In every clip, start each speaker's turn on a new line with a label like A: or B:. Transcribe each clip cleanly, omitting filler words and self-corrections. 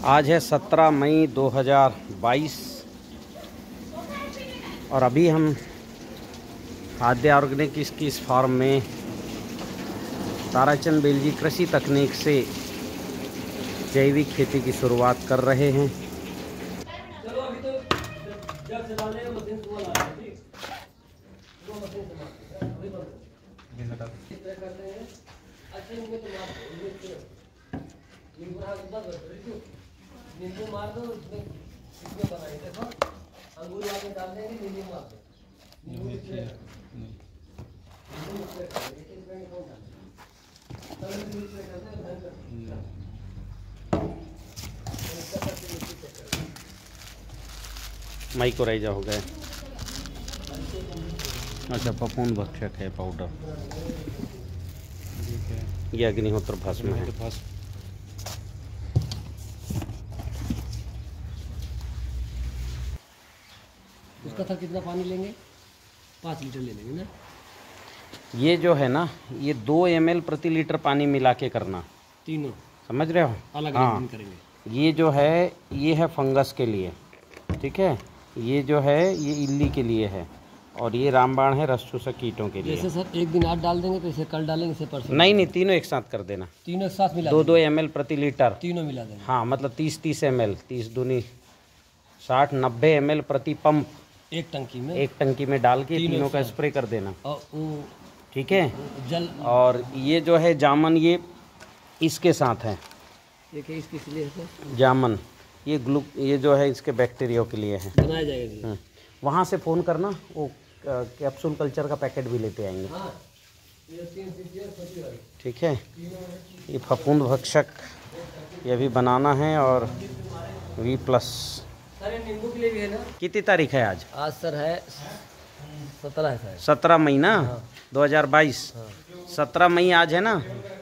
A: आज है 17 मई 2022 और अभी हम आद्या ऑर्गेनिक्स की इस फार्म में ताराचंद बेलजी कृषि तकनीक से जैविक खेती की शुरुआत कर रहे हैं।
B: नींबू मार दो, इसमें बनाएंगे देखो, अंगूर वाले डाल देंगे, नींबू मार दो, नींबू स्प्रे
A: माइकोराइजा हो गए। अच्छा, फफूंद भक्षक है पाउडर, ये अग्निहोत्र भस्म है।
B: उसका सर कितना पानी लेंगे? 5 लीटर ले लेंगे ना।
A: ये जो है ना, ये 2 ml प्रति लीटर पानी मिला के करना,
B: तीनों
A: समझ रहे हो?
B: अलग
A: हाँ,
B: अलग करेंगे।
A: ये जो है ये है फंगस के लिए, ठीक है। ये जो है ये इल्ली के लिए है और ये रामबाण है रस चूसक कीटों के लिए।
B: जैसे सर एक दिन आज डाल देंगे तो इसे कल डालेंगे, इसे परसों?
A: नहीं, तीनों एक साथ कर देना।
B: तीनों एक साथ मिला
A: 2 ml प्रति लीटर,
B: तीनों मिला देंगे।
A: हाँ, मतलब 30 ml, 30 दूनी 60, 90 ml प्रति पंप
B: एक टंकी में
A: डाल के तीनों का स्प्रे कर देना,
B: और वो
A: ठीक है।
B: जल
A: और ये जो है जामन, ये इसके साथ है।
B: देखिए इसके लिए है
A: जामन, ये जो है इसके बैक्टीरिया के लिए है,
B: बनाया जाएगा।
A: वहाँ से फ़ोन करना, वो कैप्सूल कल्चर का पैकेट भी लेते आएंगे, ठीक है। ये फफूंद भक्षक ये भी बनाना है और V+।
B: सर ये नींबू के लिए भी है ना?
A: कितनी तारीख है आज?
B: आज सर है 17 है सर।
A: 17 मई ना,
B: हाँ।
A: 2022। 17 मई आज है ना।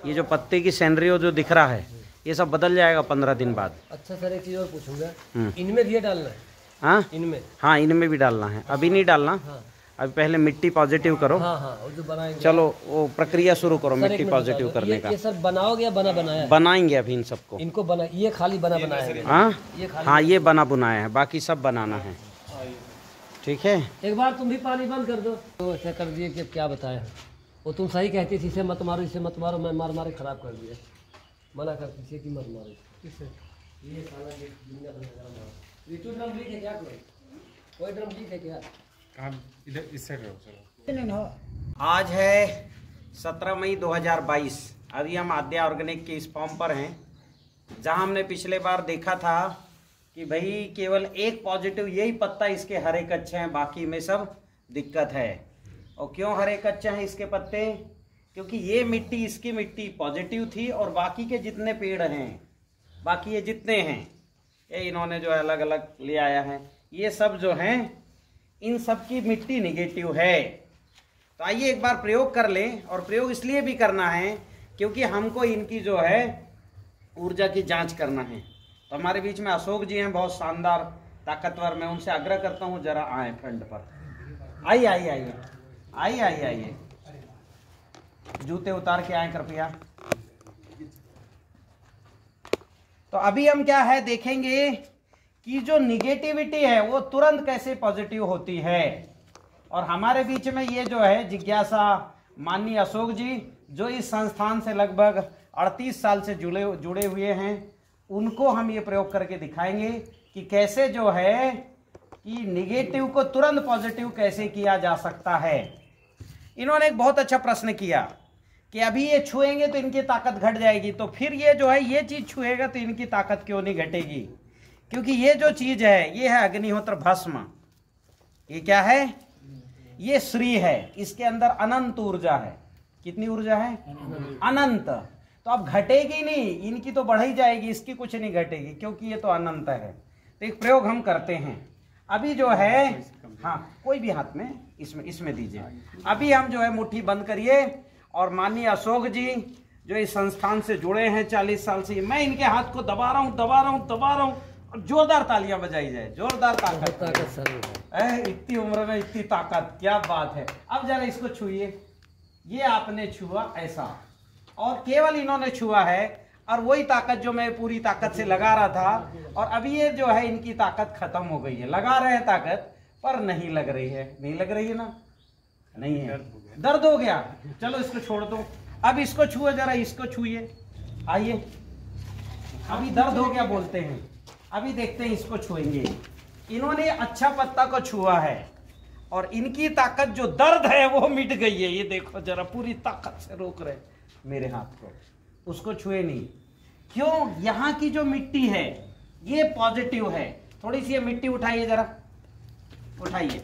A: ये जो पत्ते की सैनरियो जो दिख रहा है, ये सब बदल जाएगा 15 दिन बाद।
B: अच्छा सर, एक चीज़ और पूछूंगा, इनमें भी डालना है?
A: हाँ,
B: इनमें?
A: हाँ, इनमें भी डालना है। अभी नहीं डालना,
B: हाँ।
A: अभी पहले मिट्टी पॉजिटिव करो।
B: हाँ हाँ, और जो बनाएंगे,
A: चलो वो प्रक्रिया शुरू करो
B: सर,
A: मिट्टी पॉजिटिव करने का।
B: ये सर बनाओगे या बना बनाया है?
A: बनाएंगे अभी इन सबको।
B: इनको बना, ये खाली बना बनाया है?
A: हाँ, ये बना बुनाया है, बाकी सब बनाना है, ठीक है।
B: एक बार तुम भी पानी बंद कर दो। तो ऐसा कर दिए कि क्या बताया, वो तुम सही कहती थी, इसे मत मारो, इसे मत मारो, मैं मार मारे खराब कर दिया। मना करती थी कि मत मारो किससे। ये साला ये दुनिया भर का मारो। ये तो ड्रम लीक है क्या? कोई ड्रम लीक है क्या?
C: इधर इस साइड रहो।
A: आज है 17 मई 2022। अभी हम आद्या ऑर्गेनिक के इस फॉर्म पर हैं, जहां हमने पिछले बार देखा था कि भाई केवल एक पॉजिटिव यही पत्ता इसके हरे कच्चे हैं, बाकी में सब दिक्कत है। और क्यों हरे कच्चे हैं इसके पत्ते? क्योंकि ये मिट्टी, इसकी मिट्टी पॉजिटिव थी और बाकी के जितने पेड़ हैं, बाकी ये जितने हैं, ये इन्होंने जो अलग अलग ले आया है, ये सब जो हैं इन सब की मिट्टी निगेटिव है। तो आइए एक बार प्रयोग कर लें। और प्रयोग इसलिए भी करना है क्योंकि हमको इनकी जो है ऊर्जा की जांच करना है। तो हमारे बीच में अशोक जी हैं, बहुत शानदार ताकतवर। मैं उनसे आग्रह करता हूँ जरा आए फ्रंट पर। आइए आइए आइए आइए आइए आइए, जूते उतार के आए कृपया। तो अभी हम क्या है देखेंगे कि जो निगेटिविटी है वो तुरंत कैसे पॉजिटिव होती है। और हमारे बीच में ये जो है जिज्ञासा माननीय अशोक जी, जो इस संस्थान से लगभग 38 साल से जुड़े हुए हैं, उनको हम ये प्रयोग करके दिखाएंगे कि कैसे जो है कि निगेटिव को तुरंत पॉजिटिव कैसे किया जा सकता है। इन्होंने एक बहुत अच्छा प्रश्न किया कि अभी ये छुएंगे तो इनकी ताकत घट जाएगी, तो फिर ये जो है ये चीज छुएगा तो इनकी ताकत क्यों नहीं घटेगी? क्योंकि ये जो चीज है ये है अग्निहोत्र भस्म। ये क्या है? ये श्री है, इसके अंदर अनंत ऊर्जा है। कितनी ऊर्जा है? अनंत। तो अब घटेगी नहीं, इनकी तो बढ़ ही जाएगी, इसकी कुछ नहीं घटेगी क्योंकि ये तो अनंत है। तो एक प्रयोग हम करते हैं अभी जो है, हाँ कोई भी हाथ में इसमें दीजिए। अभी हम जो है मुट्ठी बंद करिए और माननीय अशोक जी जो इस संस्थान से जुड़े हैं 40 साल से, मैं इनके हाथ को दबा रहा हूँ। जोरदार तालियां बजाई जाए, जोरदार ताकत। इतनी उम्र में इतनी ताकत, क्या बात है। अब जरा इसको छुइए, ये आपने छुआ ऐसा, और केवल इन्होंने छुआ है। और वही ताकत जो मैं पूरी ताकत से लगा रहा था, और अभी ये जो है इनकी ताकत खत्म हो गई है। लगा रहे हैं ताकत पर नहीं लग रही है, नहीं लग रही है ना, नहीं है, दर्द हो गया। चलो इसको छोड़ दो, अब इसको छुए जरा, इसको छुइए, आइए। अभी दर्द हो गया बोलते हैं, अभी देखते हैं इसको छुएंगे। इन्होंने अच्छा पत्ता को छुआ है और इनकी ताकत जो दर्द है वो मिट गई है। ये देखो जरा, पूरी ताकत से रोक रहे मेरे हाथ को, उसको छुए नहीं। क्यों? यहाँ की जो मिट्टी है ये पॉजिटिव है। थोड़ी सी ये मिट्टी उठाइए जरा, उठाइए।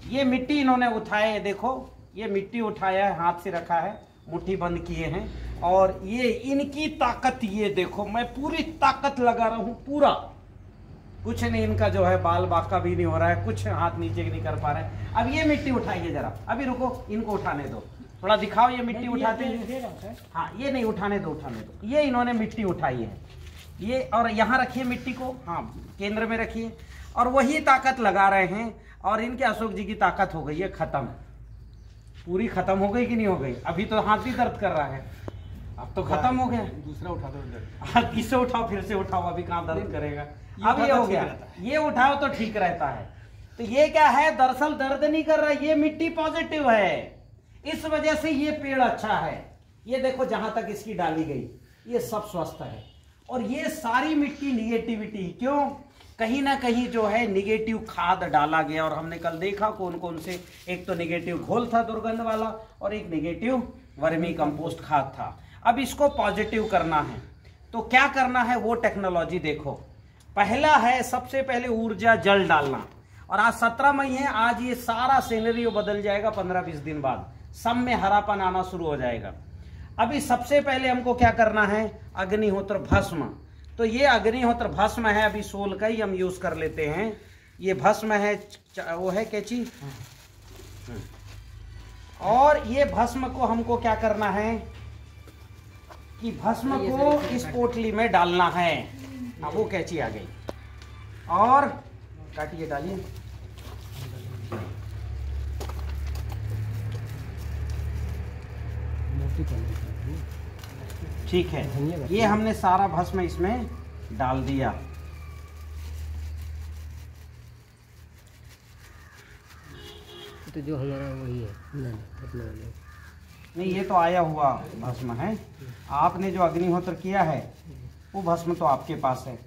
A: ये मिट्टी इन्होंने उठाए, देखो ये मिट्टी उठाया है, हाथ से रखा है, मुट्ठी बंद किए हैं, और ये इनकी ताकत, ये देखो मैं पूरी ताकत लगा रहा हूं, पूरा कुछ नहीं, इनका जो है बाल बाका भी नहीं हो रहा है, कुछ हाथ नीचे नहीं कर पा रहे हैं। अब ये मिट्टी उठाइए जरा, अभी रुको, इनको उठाने दो, थोड़ा दिखाओ ये मिट्टी उठाते हैं। हाँ ये नहीं, उठाने दो, उठाने दो। ये इन्होंने मिट्टी उठाई है ये, और यहाँ रखिए मिट्टी को, हाँ केंद्र में रखिए, और वही ताकत लगा रहे हैं। और इनके अशोक जी की ताकत हो गई है खत्म, पूरी खत्म हो गई कि नहीं हो गई? अभी तो हाथ भी दर्द कर रहा है, अब तो खत्म हो गया।
C: दूसरा उठा दो इधर।
A: हाँ किसे उठाओ, फिर से उठाओ, अभी कहाँ दर्द करेगा। अब ये हो गया, ये उठाओ तो ठीक रहता है। तो ये क्या है, दरअसल दर्द नहीं कर रहा, ये मिट्टी पॉजिटिव है, इस वजह से ये पेड़ अच्छा है। ये देखो जहां तक इसकी डाली गई ये सब स्वस्थ है, और ये सारी मिट्टी निगेटिविटी, क्यों? कहीं ना कहीं जो है निगेटिव खाद डाला गया, और हमने कल देखा कौन कौन से, एक तो निगेटिव घोल था दुर्गंध वाला, और एक निगेटिव वर्मी कंपोस्ट खाद था। अब इसको पॉजिटिव करना है तो क्या करना है, वो टेक्नोलॉजी देखो। पहला है, सबसे पहले ऊर्जा जल डालना, और आज 17 मई है, आज ये सारा सिनेरियो बदल जाएगा। 15-20 दिन बाद सब में हरापन आना शुरू हो जाएगा। अभी सबसे पहले हमको क्या करना है, अग्निहोत्र भस्म। तो ये अग्निहोत्र भस्म है, अभी 16 का ही हम यूज कर लेते हैं। ये भस्म है, वो है कैची, और ये भस्म को हमको क्या करना है कि भस्म को इस पोटली में डालना है। अब वो कैची आ गई, और काटिए, डालिए। ठीक है, ये हमने सारा भस्म इसमें डाल दिया।
B: तो जो हमारा वही है,
A: नहीं ये तो आया हुआ भस्म है। आपने जो अग्निहोत्र किया है वो भस्म तो आपके पास है।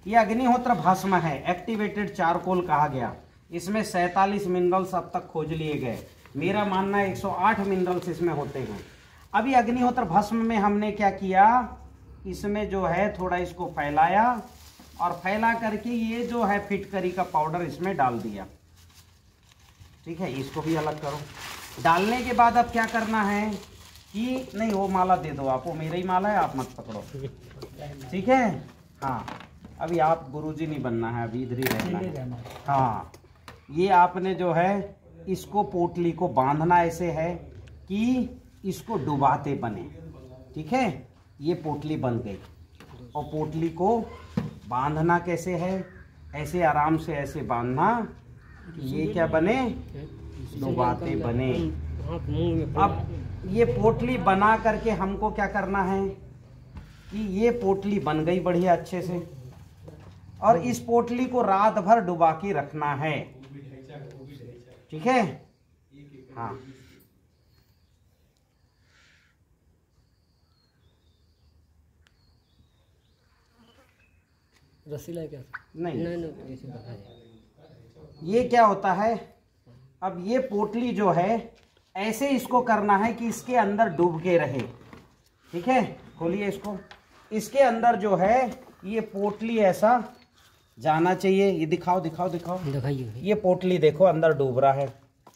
A: ये अग्निहोत्र भस्म है, एक्टिवेटेड चारकोल कहा गया। इसमें 47 मिनरल्स अब तक खोज लिए गए। मेरा मानना है 108 मिनरल्स इसमें होते हैं। अभी अग्निहोत्र भस्म में हमने क्या किया, इसमें जो है थोड़ा इसको फैलाया, और फैला करके ये जो है फिटकरी का पाउडर इसमें डाल दिया। ठीक है, इसको भी अलग करो। डालने के बाद अब क्या करना है कि, नहीं वो माला दे दो आप, वो मेरा ही माला है, आप मत पकड़ो, ठीक है। हाँ अभी आप गुरुजी नहीं बनना है, अभी इधर ही रहना है। हाँ ये आपने जो है इसको पोटली को बांधना ऐसे है कि इसको डुबाते बने, ठीक है। ये पोटली बन गई, और पोटली को बांधना कैसे है, ऐसे आराम से ऐसे बांधना कि ये क्या बने, डुबाते बने। अब ये पोटली बना करके हमको क्या करना है कि ये पोटली बन गई बढ़िया अच्छे से, और इस पोटली को रात भर डुबा के रखना है, ठीक है। हाँ
B: रस्सी लाए क्या?
A: नहीं,
B: नहीं
A: ये क्या होता है, अब ये पोटली जो है ऐसे इसको करना है कि इसके अंदर डूब के रहे, ठीक है। खोलिए इसको, इसके अंदर जो है ये पोटली ऐसा जाना चाहिए। ये दिखाओ दिखाओ दिखाओ,
B: दिखाइए।
A: ये पोटली देखो अंदर डूब रहा है,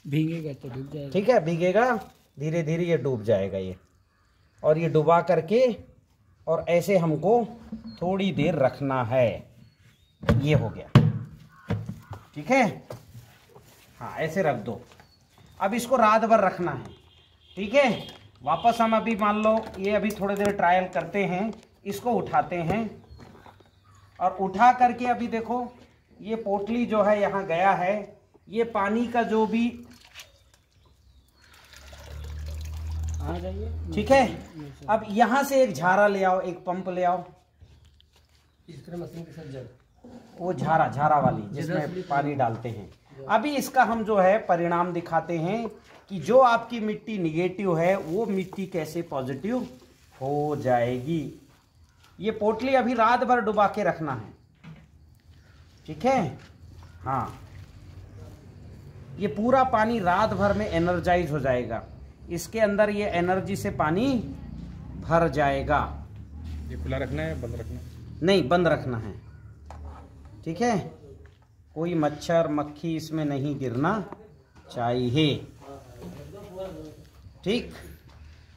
B: भीगेगा तो डूब जाएगा,
A: ठीक है, भीगेगा, धीरे धीरे ये डूब जाएगा ये। और ये डुबा करके और ऐसे हमको थोड़ी देर रखना है। ये हो गया, ठीक है। हाँ ऐसे रख दो। अब इसको रात भर रखना है, ठीक है। वापस हम अभी मान लो ये अभी थोड़ी देर ट्रायल करते हैं, इसको उठाते हैं, और उठा करके अभी देखो ये पोटली जो है यहाँ गया है, ये पानी का जो भी ठीक है। अब यहाँ से एक झारा ले आओ, एक पंप ले आओ,
B: इस तरह मशीन के साथ जल,
A: वो झारा वाली जिसमें पानी डालते हैं। अभी इसका हम जो है परिणाम दिखाते हैं कि जो आपकी मिट्टी निगेटिव है वो मिट्टी कैसे पॉजिटिव हो जाएगी। ये पोटली अभी रात भर डुबा के रखना है, ठीक है। हाँ, ये पूरा पानी रात भर में एनर्जाइज हो जाएगा, इसके अंदर ये एनर्जी से पानी भर जाएगा।
C: ये खुला रखना है, बंद रखना है?
A: नहीं, बंद रखना है, ठीक है। कोई मच्छर मक्खी इसमें नहीं गिरना चाहिए, ठीक।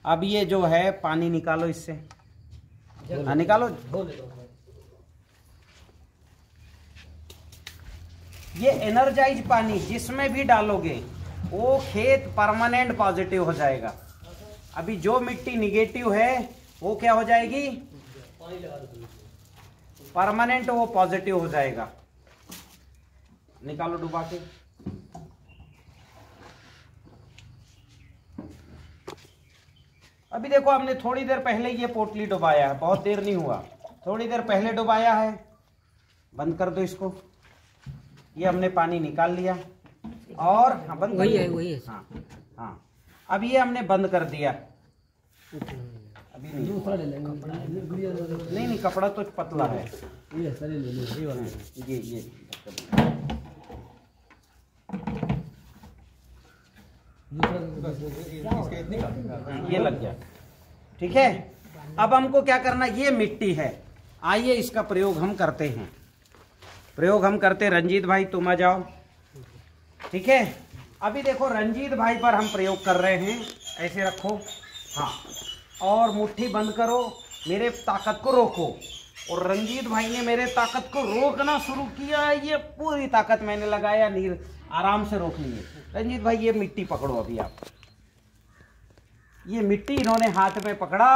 A: अब ये जो है पानी निकालो इससे, हाँ निकालो। ये एनर्जाइज पानी जिसमें भी डालोगे वो खेत परमानेंट पॉजिटिव हो जाएगा। अभी जो मिट्टी निगेटिव है वो क्या हो जाएगी, परमानेंट वो पॉजिटिव हो जाएगा। निकालो डुबा के। अभी देखो हमने थोड़ी देर पहले ये पोटली डुबाया है, बहुत देर नहीं हुआ, थोड़ी देर पहले डुबाया है। बंद कर दो इसको। ये हमने पानी निकाल लिया और हाँ, बंद
B: वही है, वही है।
A: हाँ हाँ, अब ये हमने बंद कर दिया। अभी नहीं,
B: दूसरा ले लेंगे।
A: नहीं कपड़ा तो पतला है।
B: ये सारे ले लो, ये वाला।
A: ये लग गया, ठीक है। अब हमको क्या करना, ये मिट्टी है, आइए इसका प्रयोग हम करते हैं। प्रयोग हम करते, रंजीत भाई तुम आ जाओ, ठीक है। अभी देखो रंजीत भाई पर हम प्रयोग कर रहे हैं, ऐसे रखो, हाँ, और मुट्ठी बंद करो, मेरे ताकत को रोको। और रंजीत भाई ने मेरे ताकत को रोकना शुरू किया, ये पूरी ताकत मैंने लगाया, नीर आराम से रोक लिए। रंजीत भाई ये मिट्टी पकड़ो अभी आप। ये मिट्टी इन्होंने हाथ में पकड़ा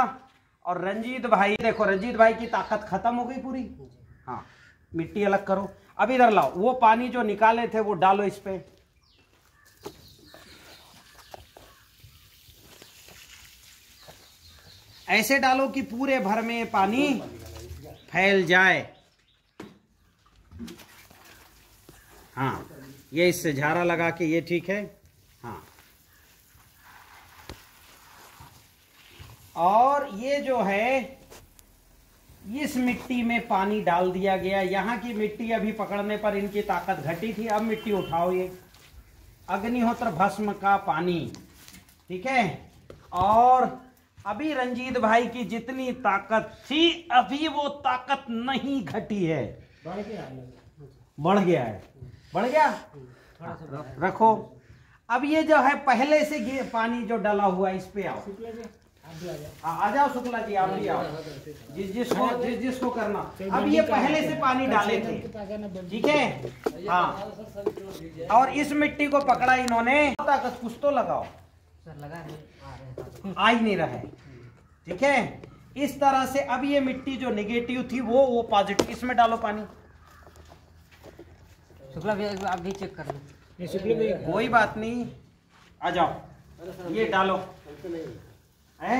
A: और रंजीत भाई, देखो रंजीत भाई की ताकत खत्म हो गई पूरी। हाँ, मिट्टी अलग करो। अब इधर लाओ, वो पानी जो निकाले थे वो डालो इस पे। ऐसे डालो कि पूरे भर में पानी फैल जाए। हाँ, ये इससे झारा लगा के, ये ठीक है। हाँ, और ये जो है इस मिट्टी में पानी डाल दिया गया। यहाँ की मिट्टी अभी पकड़ने पर इनकी ताकत घटी थी, अब मिट्टी उठाओ, ये अग्निहोत्र भस्म का पानी, ठीक है। और अभी रंजीत भाई की जितनी ताकत थी अभी वो ताकत नहीं घटी है, बढ़ गया है, बढ़ गया। रखो। अब ये जो है पहले से पानी जो डाला हुआ है, इस पे आओ, आ जाओ शुक्ला जी, आप भी आओ, जिसको करना। अब ये पहले से पानी डाले थे, ठीक है। हाँ, और इस मिट्टी को पकड़ा इन्होंने, ताकत कुछ तो लगाओ, आ ही नहीं रहा है, ठीक है। इस तरह से अब ये मिट्टी जो नेगेटिव थी वो पॉजिटिव, इसमें डालो पानी।
B: शुक्ला भैया आप भी चेक कर लो।
A: कोई बात नहीं, आ जाओ, ये डालो है।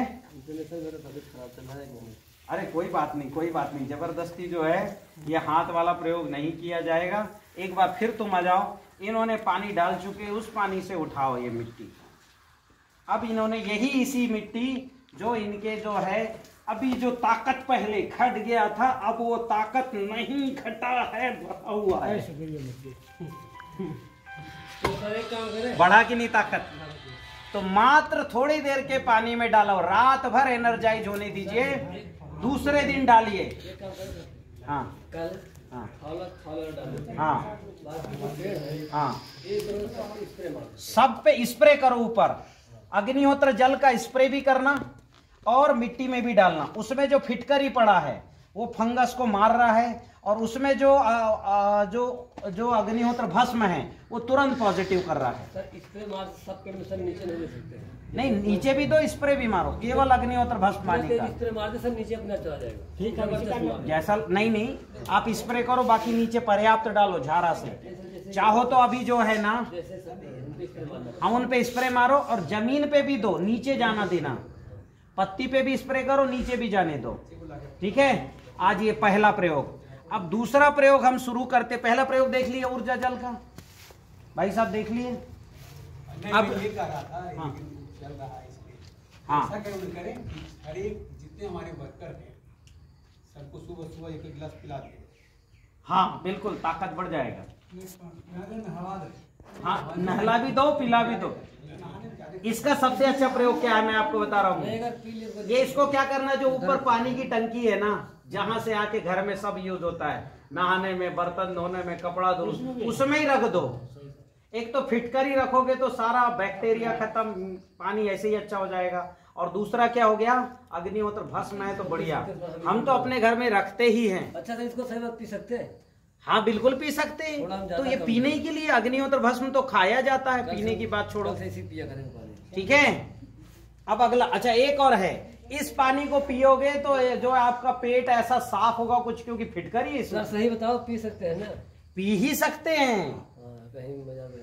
A: अरे कोई बात नहीं, कोई बात नहीं, जबरदस्ती जो है ये हाथ वाला प्रयोग नहीं किया जाएगा। एक बार फिर तुम आ जाओ। इन्होंने पानी डाल चुके, उस पानी से उठाओ ये मिट्टी। अब इन्होंने यही इसी मिट्टी जो इनके जो है अभी जो ताकत पहले घट गया था, अब वो ताकत नहीं घटा है, बढ़ा हुआ है। बढ़ा कि नहीं ताकत? तो मात्र थोड़ी देर के पानी में डालो, रात भर एनर्जाइज होने दीजिए, दूसरे दिन डालिए। हाँ हाँ हाँ हाँ, सब पे स्प्रे करो, ऊपर अग्निहोत्र जल का स्प्रे भी करना और मिट्टी में भी डालना। उसमें जो फिटकरी पड़ा है वो फंगस को मार रहा है, और उसमें जो जो अग्निहोत्र भस्म है वो तुरंत पॉजिटिव कर रहा है।
B: सर स्प्रे मार सब पेड़ में सर नीचे नहीं दे सकते हैं।
A: नहीं, नीचे भी तो स्प्रे भी मारो, केवल अग्निहोत्र भस्म पानी का
B: स्प्रे मार दे सर, नीचे अपना चला जाएगा। ठीक है,
A: जैसा नहीं, आप स्प्रे करो, बाकी नीचे पर्याप्त डालो झारा से। चाहो तो अभी जो है ना, हाँ, उन पे स्प्रे मारो और जमीन पे भी दो, नीचे जाना देना। पत्ती पे भी स्प्रे करो, नीचे भी जाने दो। ठीक है, आज ये पहला प्रयोग। अब दूसरा प्रयोग हम शुरू करते। पहला प्रयोग देख लिए ऊर्जा जल का, भाई साहब देख लिए। अब हाँ,
D: हर एक जितने हमारे वर्कर हैं सबको सुबह सुबह एक गिलास पिला दें।
A: हाँ बिल्कुल, ताकत बढ़ जाएगा।
D: नहवा दे।
A: हाँ, नहला भी दो, पिला भी दो। इसका सबसे अच्छा प्रयोग क्या है मैं आपको बता रहा हूँ। ये इसको क्या करना, जो ऊपर पानी की टंकी है ना, जहां से आके घर में सब यूज होता है, नहाने में, बर्तन धोने में, कपड़ा धो, उसमें ही रख दो। एक तो फिटकरी रखोगे तो सारा बैक्टीरिया खत्म, पानी ऐसे ही अच्छा हो जाएगा। और दूसरा क्या हो गया, अग्निहोत्र भस्म है तो बढ़िया, हम तो अपने घर में रखते ही हैं।
B: अच्छा, तो इसको सही वक्त पी सकते हैं?
A: हाँ बिल्कुल पी सकते हैं। तो ये पीने के लिए, अग्निहोत्र भस्म तो खाया जाता है, पीने की बात छोड़ो।
B: पिया करेंगे पानी।
A: ठीक है, अब अगला, अच्छा एक और है। इस पानी को पियोगे तो जो आपका पेट ऐसा साफ होगा कुछ, क्योंकि फिटकरी इसमें।
B: सही बताओ, पी सकते हैं ना?
A: पी ही सकते हैं।
B: कहीं मजा करते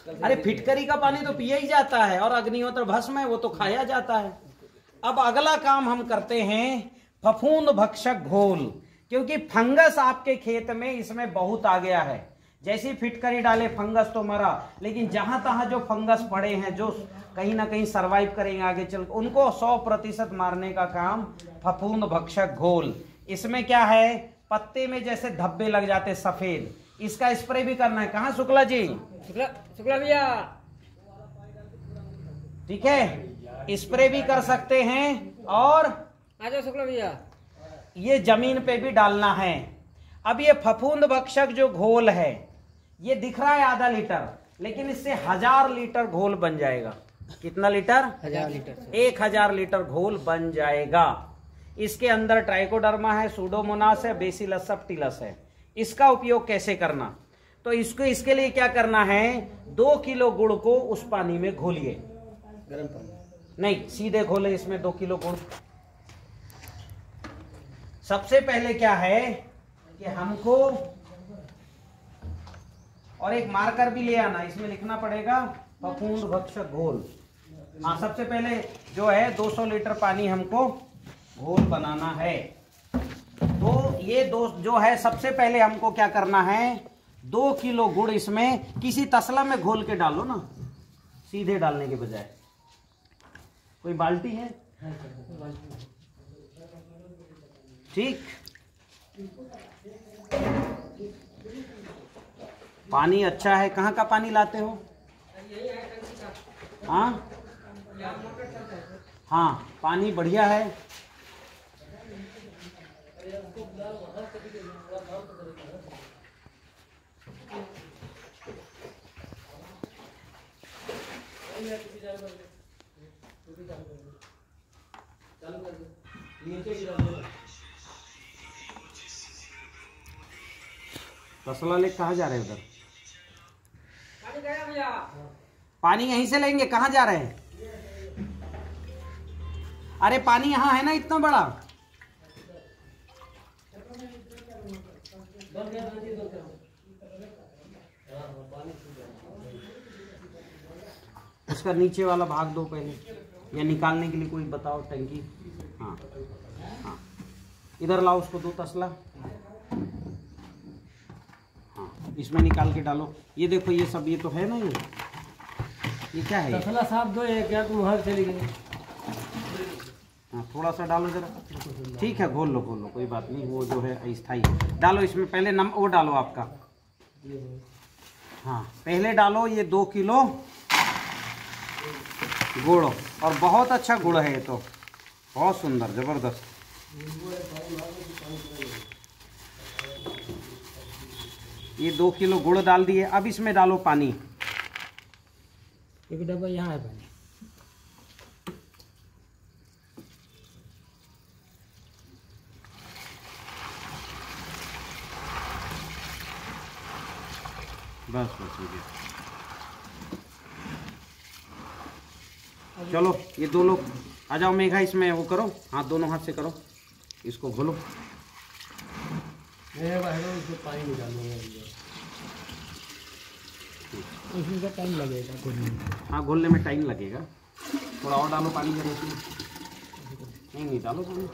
B: हैं।
A: अरे फिटकरी का पानी तो पिया ही जाता है, और अग्निहोत्र भस्म है वो तो खाया जाता है। अब अगला काम हम करते हैं फफूंद भक्षक घोल, क्योंकि फंगस आपके खेत में इसमें बहुत आ गया है। जैसी फिटकरी डाले फंगस तो मरा, लेकिन जहां तहां जो फंगस पड़े हैं, जो कहीं ना कहीं सरवाइव करेंगे आगे चल, उनको 100% मारने का काम फफूंद भक्षक घोल। इसमें क्या है, पत्ते में जैसे धब्बे लग जाते सफेद, इसका स्प्रे भी करना है। कहाँ शुक्ला जी?
B: शुक्ला भैया,
A: ठीक है, स्प्रे भी कर सकते हैं। और
B: आ जाओ शुक्ला भैया,
A: ये जमीन पे भी डालना है। अब ये फफूंद भक्षक जो घोल है, ये दिख रहा है आधा लीटर, लेकिन इससे 1000 लीटर घोल बन जाएगा। कितना लीटर?
B: 1000 लीटर।
A: 1000 लीटर घोल बन जाएगा। इसके अंदर ट्राइकोडर्मा है, सूडोमोनास है, बेसिलस सबटिलस है। इसका उपयोग कैसे करना, तो इसके लिए क्या करना है, 2 किलो गुड़ को उस पानी में घोलिए।
B: गर्म पानी
A: नहीं, सीधे घोले इसमें 2 किलो गुड़। सबसे पहले क्या है कि हमको, और एक मार्कर भी ले आना, इसमें लिखना पड़ेगा फफूंद भक्षक घोल। हाँ, सबसे पहले जो है 200 लीटर पानी हमको घोल बनाना है। तो ये दो जो है, सबसे पहले हमको क्या करना है, 2 किलो गुड़ इसमें किसी तसला में घोल के डालो ना, सीधे डालने के बजाय। कोई बाल्टी है? ठीक, पानी अच्छा है। कहाँ का पानी लाते हो? हाँ हाँ, पानी बढ़िया है। तसला ले कहाँ जा रहे हैं? उधर पानी यहीं से लेंगे, कहाँ जा रहे हैं? अरे पानी यहाँ है ना इतना बड़ा। उसका नीचे वाला भाग दो पहले, या निकालने के लिए कोई बताओ टंकी। हाँ हाँ, इधर लाओ उसको, 2 तसला। हाँ, इसमें निकाल के डालो। ये देखो, ये सब, ये तो है ना, ये क्या है?
B: तसला साहब दो, ये क्या तुम हर चली गई?
A: हाँ, थोड़ा सा डालो जरा। ठीक है, घोल लो घोल लो, कोई बात नहीं, वो जो है अस्थाई। डालो इसमें पहले वो डालो आपका। हाँ, पहले डालो ये 2 किलो गुड़, और बहुत अच्छा गुड़ है ये तो, बहुत सुंदर, जबरदस्त। ये 2 किलो गुड़ डाल दिए। अब इसमें डालो पानी।
B: एक डब्बा यहाँ है पानी।
A: बस बस हो गया। चलो, ये 2 लोग आ जाओ। मेघा, इसमें वो करो, हाथ दोनों हाथ से करो, इसको घोलो।
B: पानी निकालूंगा।
D: उसमें का टाइम लगेगा घुलने में।
A: हाँ, घुलने में टाइम लगेगा। थोड़ा और डालो पानी जरूरत नहीं डालो पानी।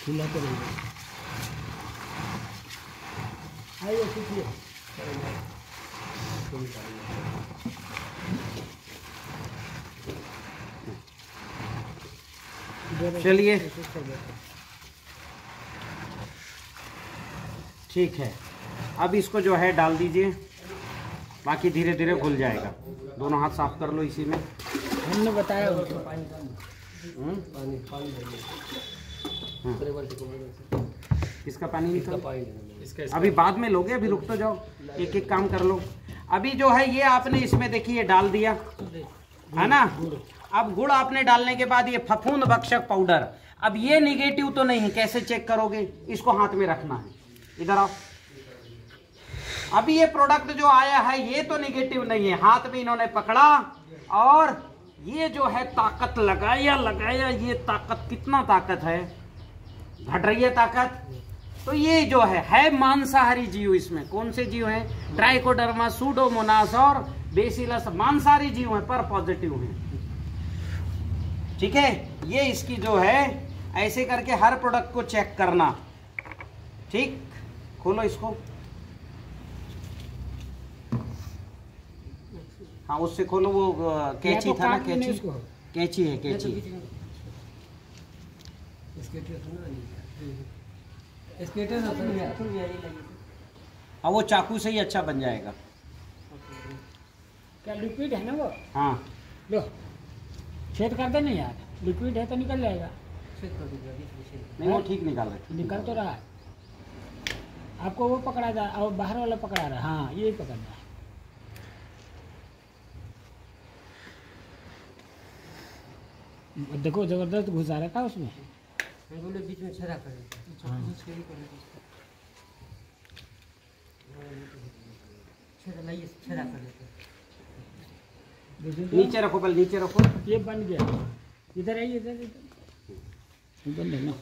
D: खुला करेंगे। आइए सीखिए।
A: चलिए ठीक है, अब इसको जो है डाल दीजिए, बाकी धीरे धीरे घुल जाएगा। दोनों हाथ साफ कर लो इसी में।
D: हमने बताया उनको
B: पानी
A: किसका पानी निकल?
B: पानी
A: अभी बाद में लोगे, अभी रुक तो जाओ, एक एक काम कर लो। अभी जो है ये आपने इसमें देखिए डाल दिया है ना। अब गुड़ आपने डालने के बाद ये फफूंद भक्षक पाउडर, अब ये निगेटिव तो नहीं है, कैसे चेक करोगे? इसको हाथ में रखना है, इधर आओ। अभी ये प्रोडक्ट जो आया है ये तो निगेटिव नहीं है, हाथ में इन्होंने पकड़ा और ये जो है ताकत लगाया, ये ताकत, कितना ताकत है, घट रही है ताकत। तो ये जो है मांसाहारी जीव। इसमें कौन से जीव हैं? ट्राइकोडर्मा, सूडोमोनास और बेसिलस, मांसाहारी जीव हैं पर पॉजिटिव हैं। ठीक है, ये इसकी जो है ऐसे करके हर प्रोडक्ट को चेक करना। ठीक, खोलो इसको। हाँ, उससे खोलो, वो कैंची था ना, कैंची है, कैंची। हाँ, वो चाकू से ही अच्छा बन जाएगा।
D: क्या लिक्विड है ना वो?
A: हाँ,
D: लो छेद कर दे ना यार, लिक्विड है तो निकल जाएगा।
A: नहीं वो ठीक निकाल रहे।
D: निकल तो रहा है। आपको वो पकड़ा जा और बाहर वाला पकड़ा रहा है। हाँ, ये पकड़ना है। देखो जबरदस्त घुसा रखा है उसमें।
B: बीच में छेदा कर
A: नीचे रखो, पहले नीचे रखो।
D: ये बन गया, इधर आइए, इधर बन है ना।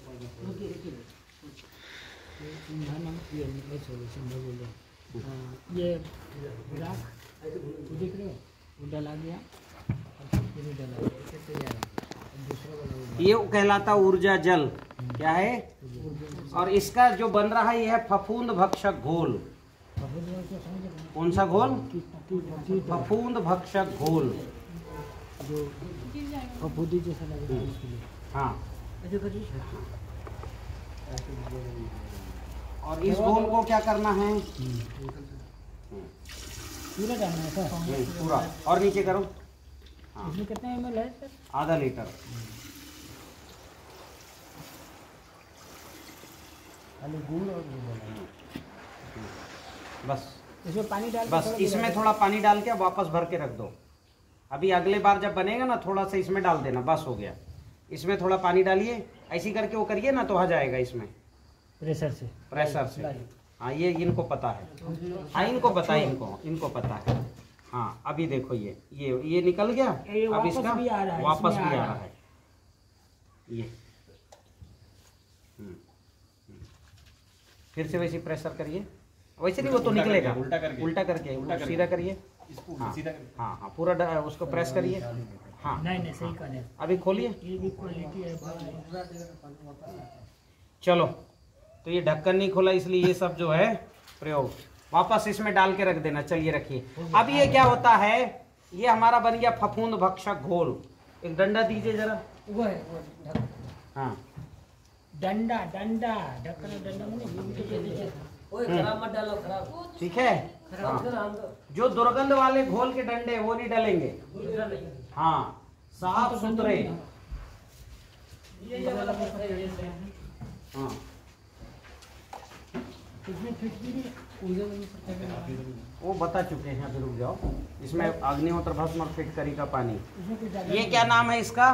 D: ये देख रहे हो, वो डला गया,
A: ये कहलाता ऊर्जा जल। क्या है? और इसका जो बन रहा है ये है फफूंद भक्षक घोल। कौन सा घोल? फफूंद भक्षक घोल।
D: जो फफूंदी जैसा लग रहा है उसके लिए।
A: हाँ, और इस घोल को क्या करना है?
D: पूरा डालना है सर?
A: पूरा। और नीचे करो।
D: इसमें कितना ml है सर?
A: आधा लीटर।
D: गुड़ और
A: बस
D: इसमें पानी डाल,
A: बस इसमें थोड़ा पानी डाल के वापस भर के रख दो। अभी अगले बार जब बनेगा ना थोड़ा सा इसमें डाल देना, बस हो गया। इसमें थोड़ा पानी डालिए, ऐसी करके वो करिए ना तो आ जाएगा इसमें
D: प्रेशर से।
A: हाँ, ये इनको पता है। हाँ, इनको पता है, इनको पता है। हाँ, अभी देखो ये निकल गया। अब इसका वापस भी आ रहा है ये। फिर से वैसे प्रेशर करिए, वैसे नहीं वो तो निकलेगा। उल्टा करके सीधा करिए। हाँ, हाँ, पूरा उसको प्रेस करिए। हाँ,
D: नहीं सही कर।
A: अभी खोलिए।
D: ये भी क्वालिटी है।
A: चलो, तो ये ढक्कन नहीं खोला इसलिए ये सब जो है प्रयोग वापस इसमें डाल के रख देना। चलिए रखिए। अब ये क्या होता है, ये हमारा बन गया फफूंद भक्षक घोल। एक डंडा दीजिए जरा।
D: वो है
A: हाँ,
D: डंडा ढक्कन
B: खराब मत डालो, खराब।
A: ठीक है। हाँ, जो दुर्गंध वाले घोल के डंडे वो नहीं डलेंगे। हाँ, साफ सुथरे। हाँ, वो बता चुके हैं, अभी रुक जाओ। इसमें अग्निहोत्र भस्म और फिटकरी का पानी। ये क्या नाम है इसका?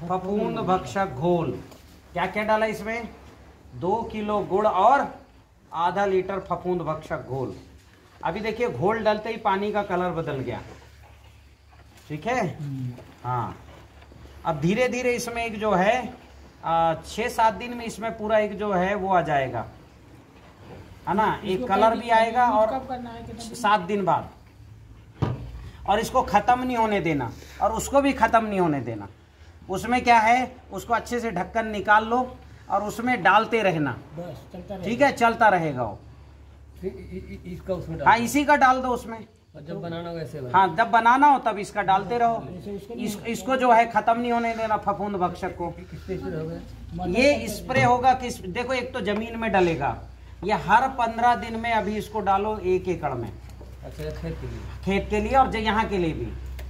A: फफूंद भक्षक घोल। क्या क्या डाला इसमें? 2 किलो गुड़ और आधा लीटर फफूंद भक्षक घोल। अभी देखिए घोल डालते ही पानी का कलर बदल गया। ठीक है। हाँ, अब धीरे धीरे इसमें एक जो है 6-7 दिन में इसमें पूरा एक जो है वो आ जाएगा, है ना, एक कलर भी आएगा और 7 दिन बाद। और इसको खत्म नहीं होने देना और उसको भी खत्म नहीं होने देना। उसमें क्या है, उसको अच्छे से ढक्कन निकाल लो और उसमें डालते रहना, ठीक है, चलता रहेगा वो।
B: इसका उसमें
A: हाँ, इसी का डाल दो उसमें।
B: और जब बनाना हो वैसे
A: हाँ, जब बनाना हो तब इसका डालते रहो। इसको जो है खत्म नहीं होने देना फफूंद भक्षक को। ये स्प्रे होगा किस, देखो एक तो जमीन में डलेगा, ये हर 15 दिन में अभी इसको डालो 1 एकड़ में।
B: अच्छा,
A: खेत के लिए और यहाँ के लिए भी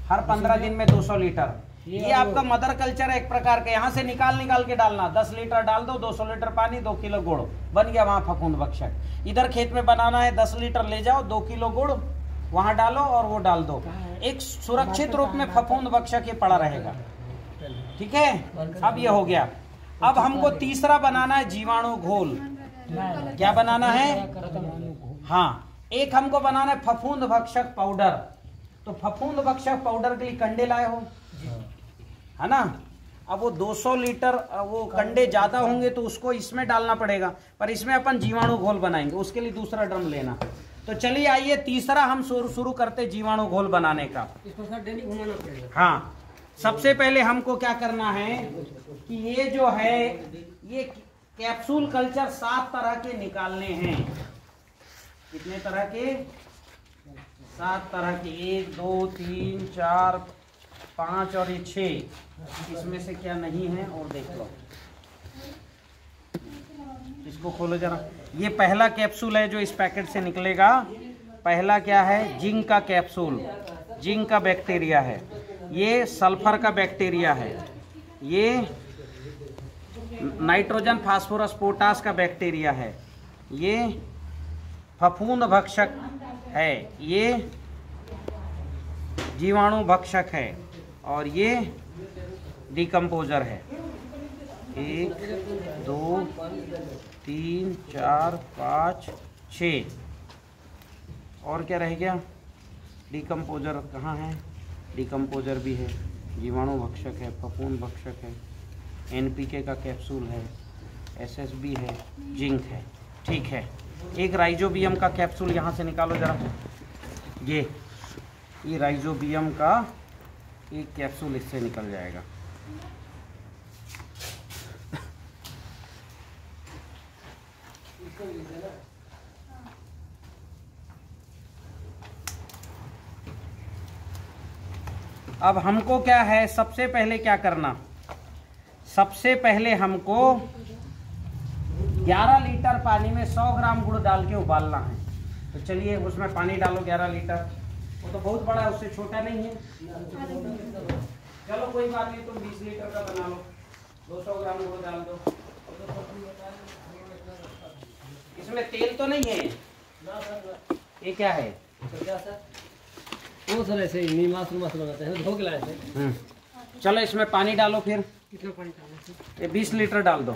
A: हर 15 दिन में 200 लीटर। ये आपका मदर कल्चर है एक प्रकार का, यहाँ से निकाल के डालना। 10 लीटर डाल दो, 200 लीटर पानी, 2 किलो गुड़, बन गया वहाँ फफूंद भक्षक। इधर खेत में बनाना है, 10 लीटर ले जाओ, 2 किलो गुड़ वहाँ डालो और वो डाल दो। एक सुरक्षित रूप में फफूंद भक्षक ये पड़ा रहेगा, ठीक है। अब ये हो गया। अब हमको तीसरा बनाना है जीवाणु घोल। क्या बनाना है? हाँ, एक हमको बनाना है फफूंद भक्षक पाउडर। तो फफूंद भक्षक पाउडर के लिए कंडे लाए हो, है ना। अब वो 200 लीटर वो कंडे ज्यादा होंगे तो उसको इसमें डालना पड़ेगा, पर इसमें अपन जीवाणु घोल बनाएंगे, उसके लिए दूसरा ड्रम लेना। तो चलिए आइए तीसरा हम शुरू करते जीवाणु घोल बनाने का।
B: इसको सर डेली घुमाना पड़ेगा।
A: हाँ, सबसे पहले हमको क्या करना है कि ये जो है ये कैप्सूल कल्चर 7 तरह के निकालने हैं। कितने तरह के? 7 तरह के। 1 2 3 4 5 और ये 6। इसमें से क्या नहीं है और देख लो, इसको खोलो जरा। ये पहला कैप्सूल है जो इस पैकेट से निकलेगा। पहला क्या है? जिंक का कैप्सूल, जिंक का बैक्टीरिया है। ये सल्फर का बैक्टीरिया है। ये नाइट्रोजन फास्फोरस पोटास का बैक्टीरिया है। ये फफूंद भक्षक है। ये जीवाणु भक्षक है और ये डिकम्पोजर है। 1 2 3 4 5 6। और क्या रह गया? डिकम्पोजर कहाँ है? डिकम्पोजर भी है, जीवाणु भक्षक है, फफूंद भक्षक है, एनपीके का कैप्सूल है, एसएसबी है, जिंक है। ठीक है, एक राइजोबियम का कैप्सूल यहाँ से निकालो जरा। ये राइजोबियम का एक कैप्सूल इससे निकल जाएगा। अब हमको क्या है, सबसे पहले क्या करना? सबसे पहले हमको 11 लीटर पानी में 100 ग्राम गुड़ डाल के उबालना है। तो चलिए उसमें पानी डालो 11 लीटर। वो तो बहुत बड़ा है, उससे छोटा नहीं है। चलो कोई बात नहीं, तुम 20 लीटर का बना लो। 200 ग्राम गुड़ डाल दो। इसमें तेल तो नहीं है? ये क्या है?
B: वो सर ऐसे ही नीमास बनाते हैं, धो के लाए थे।
A: चलो इसमें पानी डालो फिर।
B: कितना पानी डालना?
A: ये 20 लीटर डाल दो।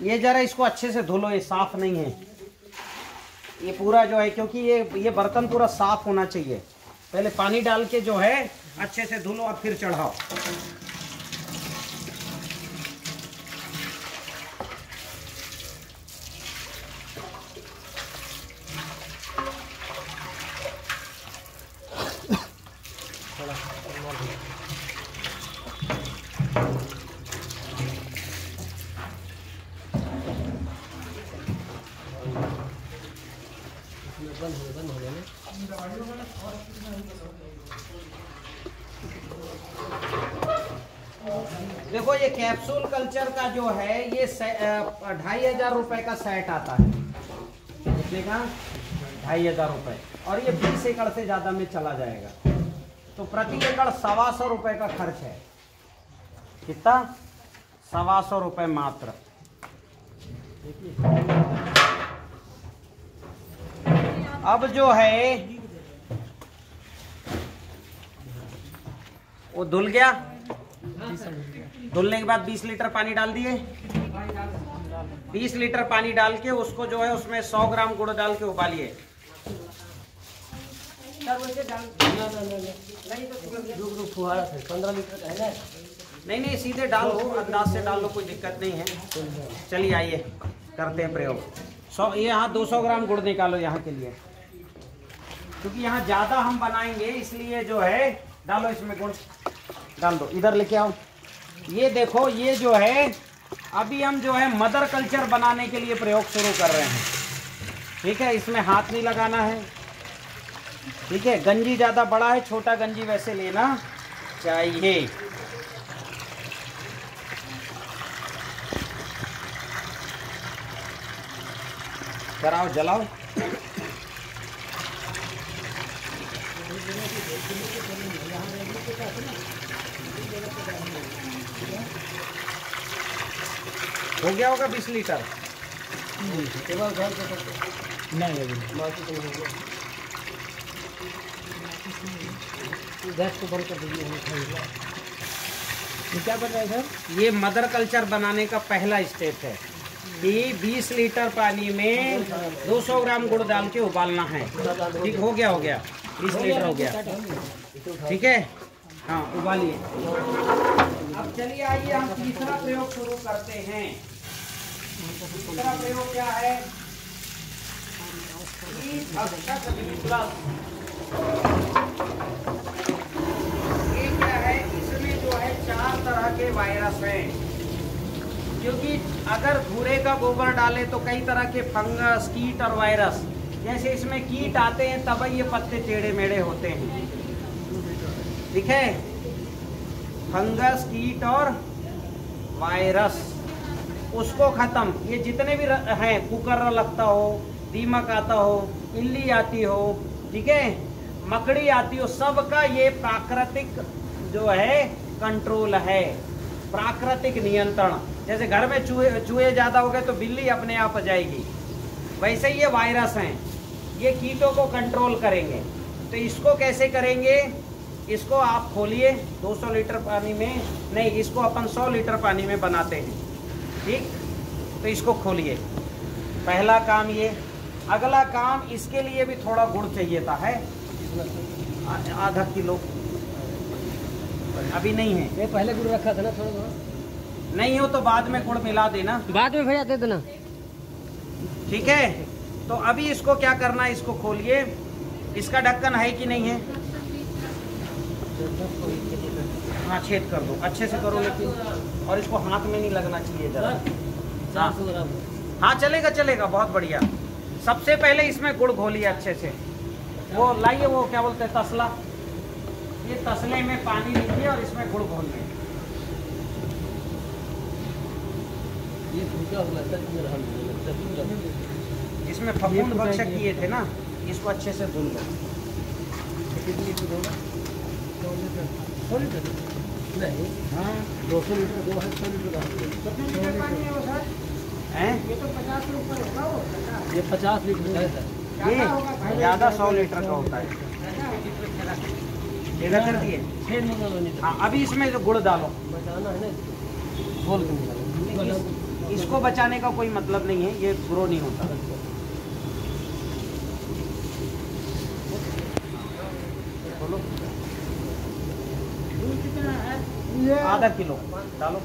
A: ये जरा इसको अच्छे से धो लो, ये साफ नहीं है ये पूरा जो है, क्योंकि ये बर्तन पूरा साफ होना चाहिए। पहले पानी डाल के जो है अच्छे से धो लो और फिर चढ़ाओ।
B: बंद हो गया ना।
A: देखो ये कैप्सूल कल्चर का जो है ये 2500 रुपए का सेट आता है। कितने का? 2500 रुपए। और ये 20 एकड़ से ज्यादा में चला जाएगा तो प्रति एकड़ 125 रुपए का खर्च है। कितना? 125 रुपए मात्र। अब जो है वो धुल गया। धुलने के बाद 20 लीटर पानी डाल दिए। 20 लीटर पानी डाल के उसको जो है उसमें 100 ग्राम गुड़ डाल के उबालिए। सर वैसे डाल
B: ना ना ना ना
A: नहीं तो
B: रुक फुहारा से 15 लीटर का है ना।
A: नहीं सीधे डालो, अंदाज से डाल लो, कोई दिक्कत नहीं है। चलिए आइए करते हैं प्रयोग। 100 ये यहाँ 200 ग्राम गुड़ निकालो यहाँ के लिए, क्योंकि यहाँ ज़्यादा हम बनाएंगे इसलिए जो है डालो इसमें गुड़, डाल दो। इधर लेके आओ। ये देखो ये जो है अभी हम जो है मदर कल्चर बनाने के लिए प्रयोग शुरू कर रहे हैं। ठीक है, इसमें हाथ नहीं लगाना है। ठीक है, गंजी ज़्यादा बड़ा है, छोटा गंजी वैसे लेना चाहिए। कराओ, जलाओ। हो गया होगा 20 लीटर।
B: गैस को बंद कर दीजिए।
A: क्या बन रहा है सर? ये मदर कल्चर बनाने का पहला स्टेप है कि 20 लीटर पानी में 200 ग्राम गुड़ डाल के उबालना है। ठीक, हो गया 20 लीटर हो गया। ठीक है, हाँ उबालिए। अब चलिए आइए हम तीसरा प्रयोग शुरू करते हैं। तीसरा प्रयोग क्या है? ये क्या है? इसमें जो है 4 तरह के वायरस हैं, क्योंकि अगर भूरे का गोबर डाले तो कई तरह के फंगस, कीट और वायरस, जैसे इसमें कीट आते हैं तब ये पत्ते टेढ़े मेढ़े होते हैं। ठीक है, फंगस, कीट और वायरस, उसको खत्म। ये जितने भी हैं, कुकर्रा लगता हो, दीमक आता हो, इल्ली आती हो, ठीक है, मकड़ी आती हो, सबका ये प्राकृतिक जो है कंट्रोल है, प्राकृतिक नियंत्रण। जैसे घर में चूहे ज़्यादा हो गए तो बिल्ली अपने आप आ जाएगी, वैसे ये वायरस हैं, ये कीटों को कंट्रोल करेंगे। तो इसको कैसे करेंगे? इसको आप खोलिए 200 लीटर पानी में, नहीं इसको अपन 100 लीटर पानी में बनाते हैं। ठीक, तो इसको खोलिए। पहला काम ये। अगला काम, इसके लिए भी थोड़ा गुड़ चाहिए था, है आधा किलो। अभी नहीं है,
B: ये पहले गुड़ रखा था ना थोड़ा बहुत।
A: नहीं हो तो बाद में गुड़ मिला देना,
B: बाद में भैया दे देना।
A: ठीक है, तो अभी इसको क्या करना है, इसको खोलिए। इसका ढक्कन है कि नहीं है? हाँ छेद कर दो, अच्छे से करो लेकिन, और इसको हाथ में नहीं लगना चाहिए जरा। हाँ चलेगा चलेगा, बहुत बढ़िया। सबसे पहले इसमें गुड़ घोलिए अच्छे से। वो लाइए, वो क्या बोलते हैं, तसला। ये तसले में पानी लीजिए और इसमें गुड़ घोलिए।
B: ये फूका हुआ था,
A: इसमें फफूंद भक्षक किए थे ना, इसको अच्छे से धुल लो।
B: कितनी लीटर होगा? 100 लीटर नहीं,
A: हाँ
B: 200 लीटर 200 लीटर
A: हैं?
D: ये तो 50 के ऊपर होगा वो।
B: ये 50 लीटर है सर।
A: ये ज़्यादा 100 लीटर का होता है। इधर कर दिए।
B: फिर निकालो।
A: हाँ, अभी इसमें जो गुड़ डालो।
B: बचाना है ना, खोल के निकालो।
A: इसको बचाने का कोई मतलब नहीं है, ये ग्रो नहीं होता। बोलो,
D: कितना है?
A: आधा किलो डालो।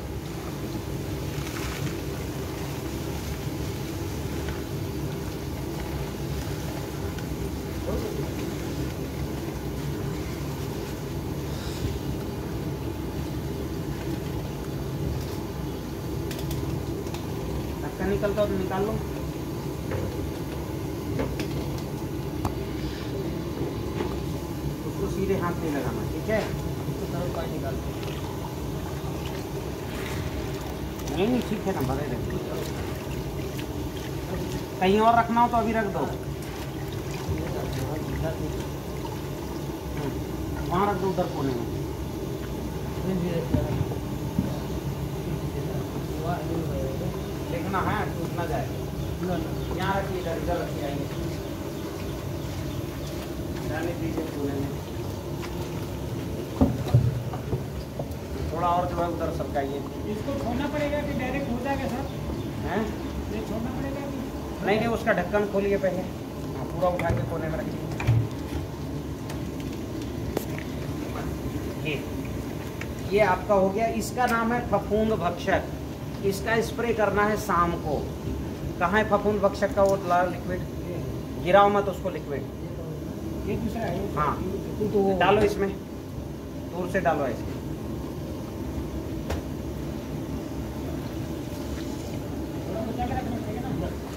A: ढक्कन निकलता हो तो निकाल लो। उसको सीधे हाथ नहीं लगाना, ठीक है?
B: तो सारा पानी निकाल दो।
A: नहीं ठीक है ना, भरे रख। कहीं और रखना हो तो अभी रख दो। वहाँ रख दो, उधर कोने में। देखना है टूट ना जाए। यहाँ रखिए, इधर रखिए, आइए डालने दीजिए कोने में। थोड़ा और जो है उधर सरकाइए।
D: इसको छोड़ना पड़ेगा कि डायरेक्ट हो जाएगा सर?
A: हैं?
D: ये छोड़ना पड़ेगा कि
A: नहीं नहीं, उसका ढक्कन खोलिए पहले। हाँ, पूरा उठा के कोने में रखिए। देखिए ये आपका हो गया, इसका नाम है फफूंद भक्षक। इसका स्प्रे करना है शाम को। कहाँ है फफूंद भक्षक का वो लाल लिक्विड? गिराओ मत उसको लिक्विड।
D: ये दूसरा है।
A: हाँ
B: तो
A: डालो इसमें, दूर से डालो ऐसे।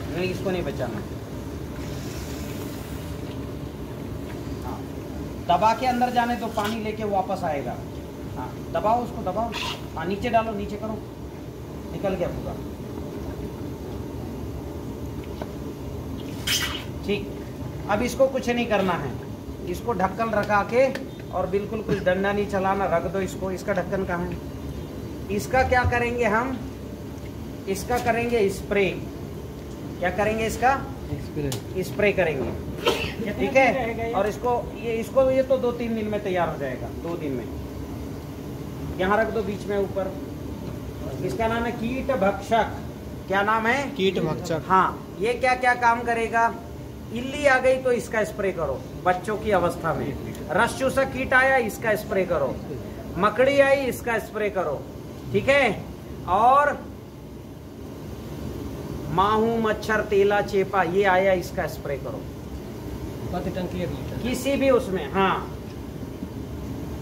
A: नहीं इसको नहीं बचाना। हाँ दबा के अंदर जाने तो पानी लेके वापस आएगा। हाँ दबाओ उसको, दबाओ। हाँ नीचे डालो, नीचे करो, निकल गया पूरा। ठीक, अब इसको कुछ नहीं करना है। इसको ढक्कन रखा के और बिल्कुल कुछ डंडा नहीं चलाना, रख दो इसको। इसका ढक्कन कहाँ है? इसका क्या करेंगे हम? इसका करेंगे स्प्रे। क्या करेंगे? इसका स्प्रे करेंगे, ठीक है। और इसको ये तो 2-3 दिन में तैयार हो जाएगा, 2 दिन में। यहाँ रख दो बीच में ऊपर। इसका नाम है कीट भक्षक। क्या नाम है?
C: कीट भक्षक।
A: हाँ, ये क्या क्या काम करेगा? इल्ली आ गई तो इसका स्प्रे करो बच्चों की अवस्था में। रस चूसक कीट आया, इसका स्प्रे करो। मकड़ी आई, इसका स्प्रे करो, ठीक है। और माहू, मच्छर, तेला, चेपा ये आया, इसका स्प्रे करो।
B: बाकी टंकी एक लीटर
A: किसी भी उसमें, हाँ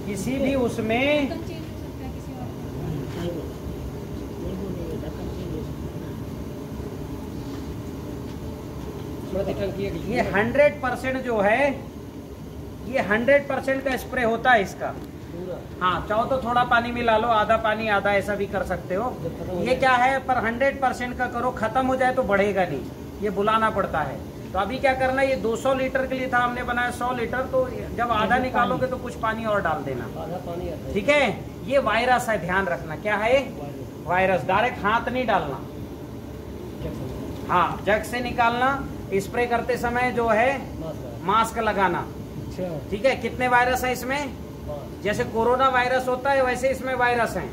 A: किसी भी उसमें।
B: प्रति टंकी एक
A: ये
B: लीटर
A: 100% जो है, ये 100% का स्प्रे होता है इसका।
B: पूरा।
A: हाँ चाहो तो थोड़ा पानी मिला लो, आधा पानी आधा, ऐसा भी कर सकते हो। ये क्या है, पर 100% का करो। खत्म हो जाए तो बढ़ेगा नहीं, ये बुलाना पड़ता है। तो अभी क्या करना है, ये 200 लीटर के लिए था, हमने बनाया 100 लीटर। तो जब आधा निकालोगे तो कुछ पानी और डाल देना,
B: आधा पानी आता है।
A: ठीक है। ये वायरस है, ध्यान रखना। क्या है? वायरस। डायरेक्ट हाथ नहीं डालना, हाँ जग से निकालना। स्प्रे करते समय जो है मास्क लगाना,
B: अच्छा
A: ठीक है। कितने वायरस हैं इसमें? जैसे कोरोना वायरस होता है वैसे इसमें वायरस हैं।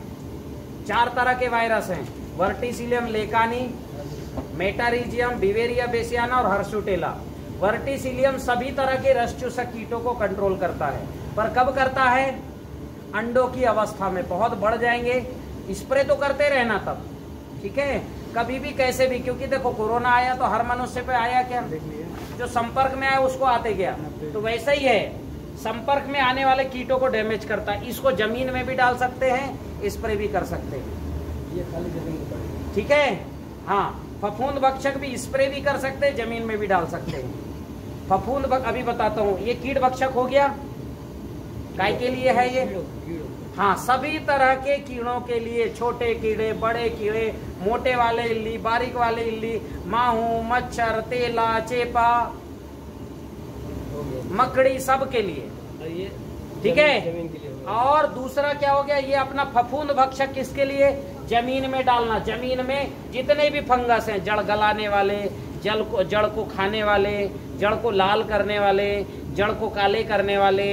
A: 4 तरह के वायरस हैं, वर्टिसिलियम लेकानी, मेटारिजियम, बिवेरिया बेसियाना और हर्सुटेला। वर्टिसिलियम सभी तरह के रस चूसक कीटों को कंट्रोल करता है, पर कब करता है? अंडों की अवस्था में। बहुत बढ़ जाएंगे, स्प्रे तो करते रहना तब, ठीक है। कभी भी कैसे भी, क्योंकि देखो कोरोना आया तो हर मनुष्य पे आया क्या? जो संपर्क में आया उसको आते गया। तो वैसा ही है, संपर्क में आने वाले कीटों को डैमेज करता है। इसको जमीन में भी डाल सकते हैं, स्प्रे भी कर सकते हैं,
B: ये खाली जमीन को पड़ेगा।
A: ठीक है। हाँ फफूंद भक्षक भी स्प्रे भी कर सकते हैं, जमीन में भी डाल सकते हैं। फफूंद अभी बताता हूँ। ये कीट भक्षक हो गया, काय के लिए है ये?
B: कीड़ों।
A: हाँ सभी तरह के कीड़ों के लिए, छोटे कीड़े, बड़े कीड़े, मोटे वाले इल्ली, बारीक वाले इल्ली, माहू, मच्छर, तेला, चेपा, मकड़ी, सब के लिए,
B: और ये
A: ठीक है।
B: जमीन के लिए हो गया।
A: और दूसरा क्या हो गया, ये अपना फफूंद भक्षक किसके लिए? जमीन में डालना। जमीन में जितने भी फंगस हैं, जड़ गलाने वाले, जड़ को खाने वाले, जड़ को लाल करने वाले, जड़ को काले करने वाले,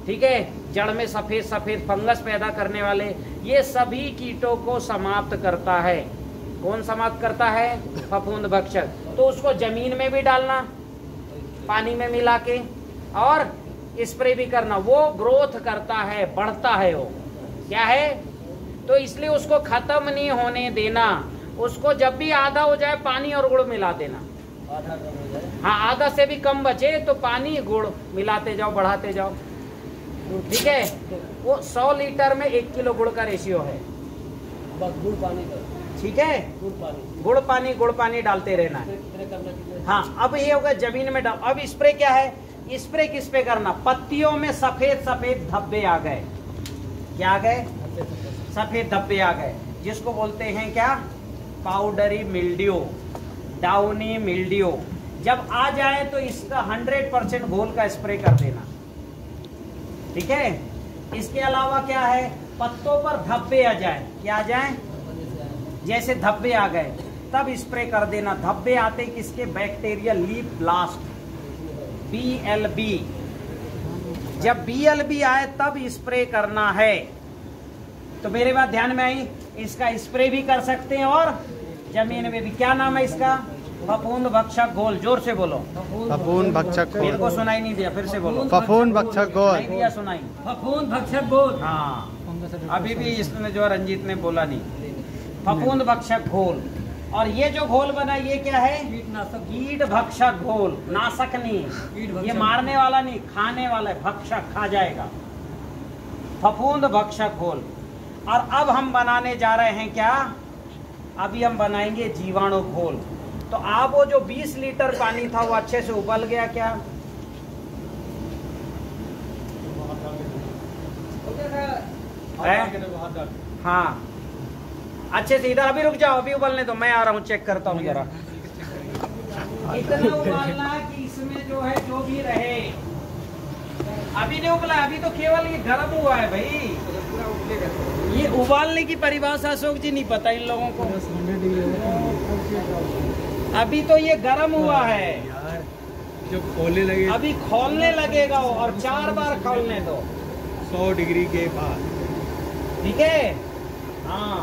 A: ठीक है, जड़ में सफेद सफेद फंगस पैदा करने वाले, ये सभी कीटों को समाप्त करता है। कौन समाप्त करता है? फफूंद भक्षक। तो उसको जमीन में भी डालना, पानी में मिला के, और स्प्रे भी करना। वो ग्रोथ करता है, बढ़ता है वो, क्या है। तो इसलिए उसको खत्म नहीं होने देना। उसको जब भी आधा हो जाए पानी और गुड़ मिला देना।
B: आधा कम हो जाए।
A: हाँ आधा से भी कम बचे तो पानी गुड़ मिलाते जाओ, बढ़ाते जाओ, ठीक है। वो 100 लीटर में 1 किलो गुड़ का रेशियो है,
B: बस गुड़ पानी का,
A: ठीक है। गुड़ पानी डालते रहना है।
B: कितने करना, कितने?
A: हाँ अब ये होगा जमीन में डाल। अब स्प्रे क्या है? स्प्रे किस पे करना? पत्तियों में सफेद सफेद धब्बे आ गए। क्या आ गए? सफेद धब्बे आ गए, जिसको बोलते हैं क्या? Powdery mildew, downy mildew. जब आ जाए तो इसका 100% घोल का स्प्रे कर देना, ठीक है। इसके अलावा क्या है? पत्तों पर धब्बे आ जाए, क्या आ जाए? जैसे धब्बे आ गए तब स्प्रे कर देना। धब्बे आते किसके? Bacterial leaf blast, BLB। जब BLB आए तब स्प्रे करना है। तो मेरे बात ध्यान में आई। इसका स्प्रे भी कर सकते हैं और जमीन में भी। क्या नाम है इसका? फफूंद भक्षक घोल, जोर से बोलो।
E: फफूंद भक्षक
A: मेरे को
E: घोल।
A: सुनाई नहीं दिया, फिर से बोलो।
E: फफूंद भक्षक
A: नहीं
E: घोल।
A: दिया सुनाई।
B: फफूंद भक्षक घोल।
A: हाँ, अभी भी इसने जो रंजीत ने बोला नहीं। फफूंद भक्षक घोल। और ये जो घोल बना ये क्या है?
B: कीटनाशक।
A: कीट भक्षक घोल। नाशक नहीं, ये मारने वाला नहीं, खाने वाला है। भक्षक, खा जाएगा। फफूंद भक्षक घोल। और अब हम बनाने जा रहे हैं क्या? अभी हम बनाएंगे जीवाणु घोल। तो आप वो जो 20 लीटर पानी था वो अच्छे से उबल गया क्या? हाँ, अच्छे से। इधर अभी रुक जाओ, अभी उबलने दो, मैं आ रहा हूँ, चेक करता हूँ जरा। इतना उबालना कि इसमें जो है जो भी रहे। अभी नहीं उबला, अभी तो केवल ये गर्म हुआ है भाई। ये उबालने की परिभाषा अशोक जी नहीं पता इन लोगों को। अभी तो ये गर्म हुआ है,
C: जब खोलने लगे
A: अभी खोलने लगेगा वो, और 4 बार खोलने दो
C: 100 डिग्री के बाद।
A: ठीक है? हाँ,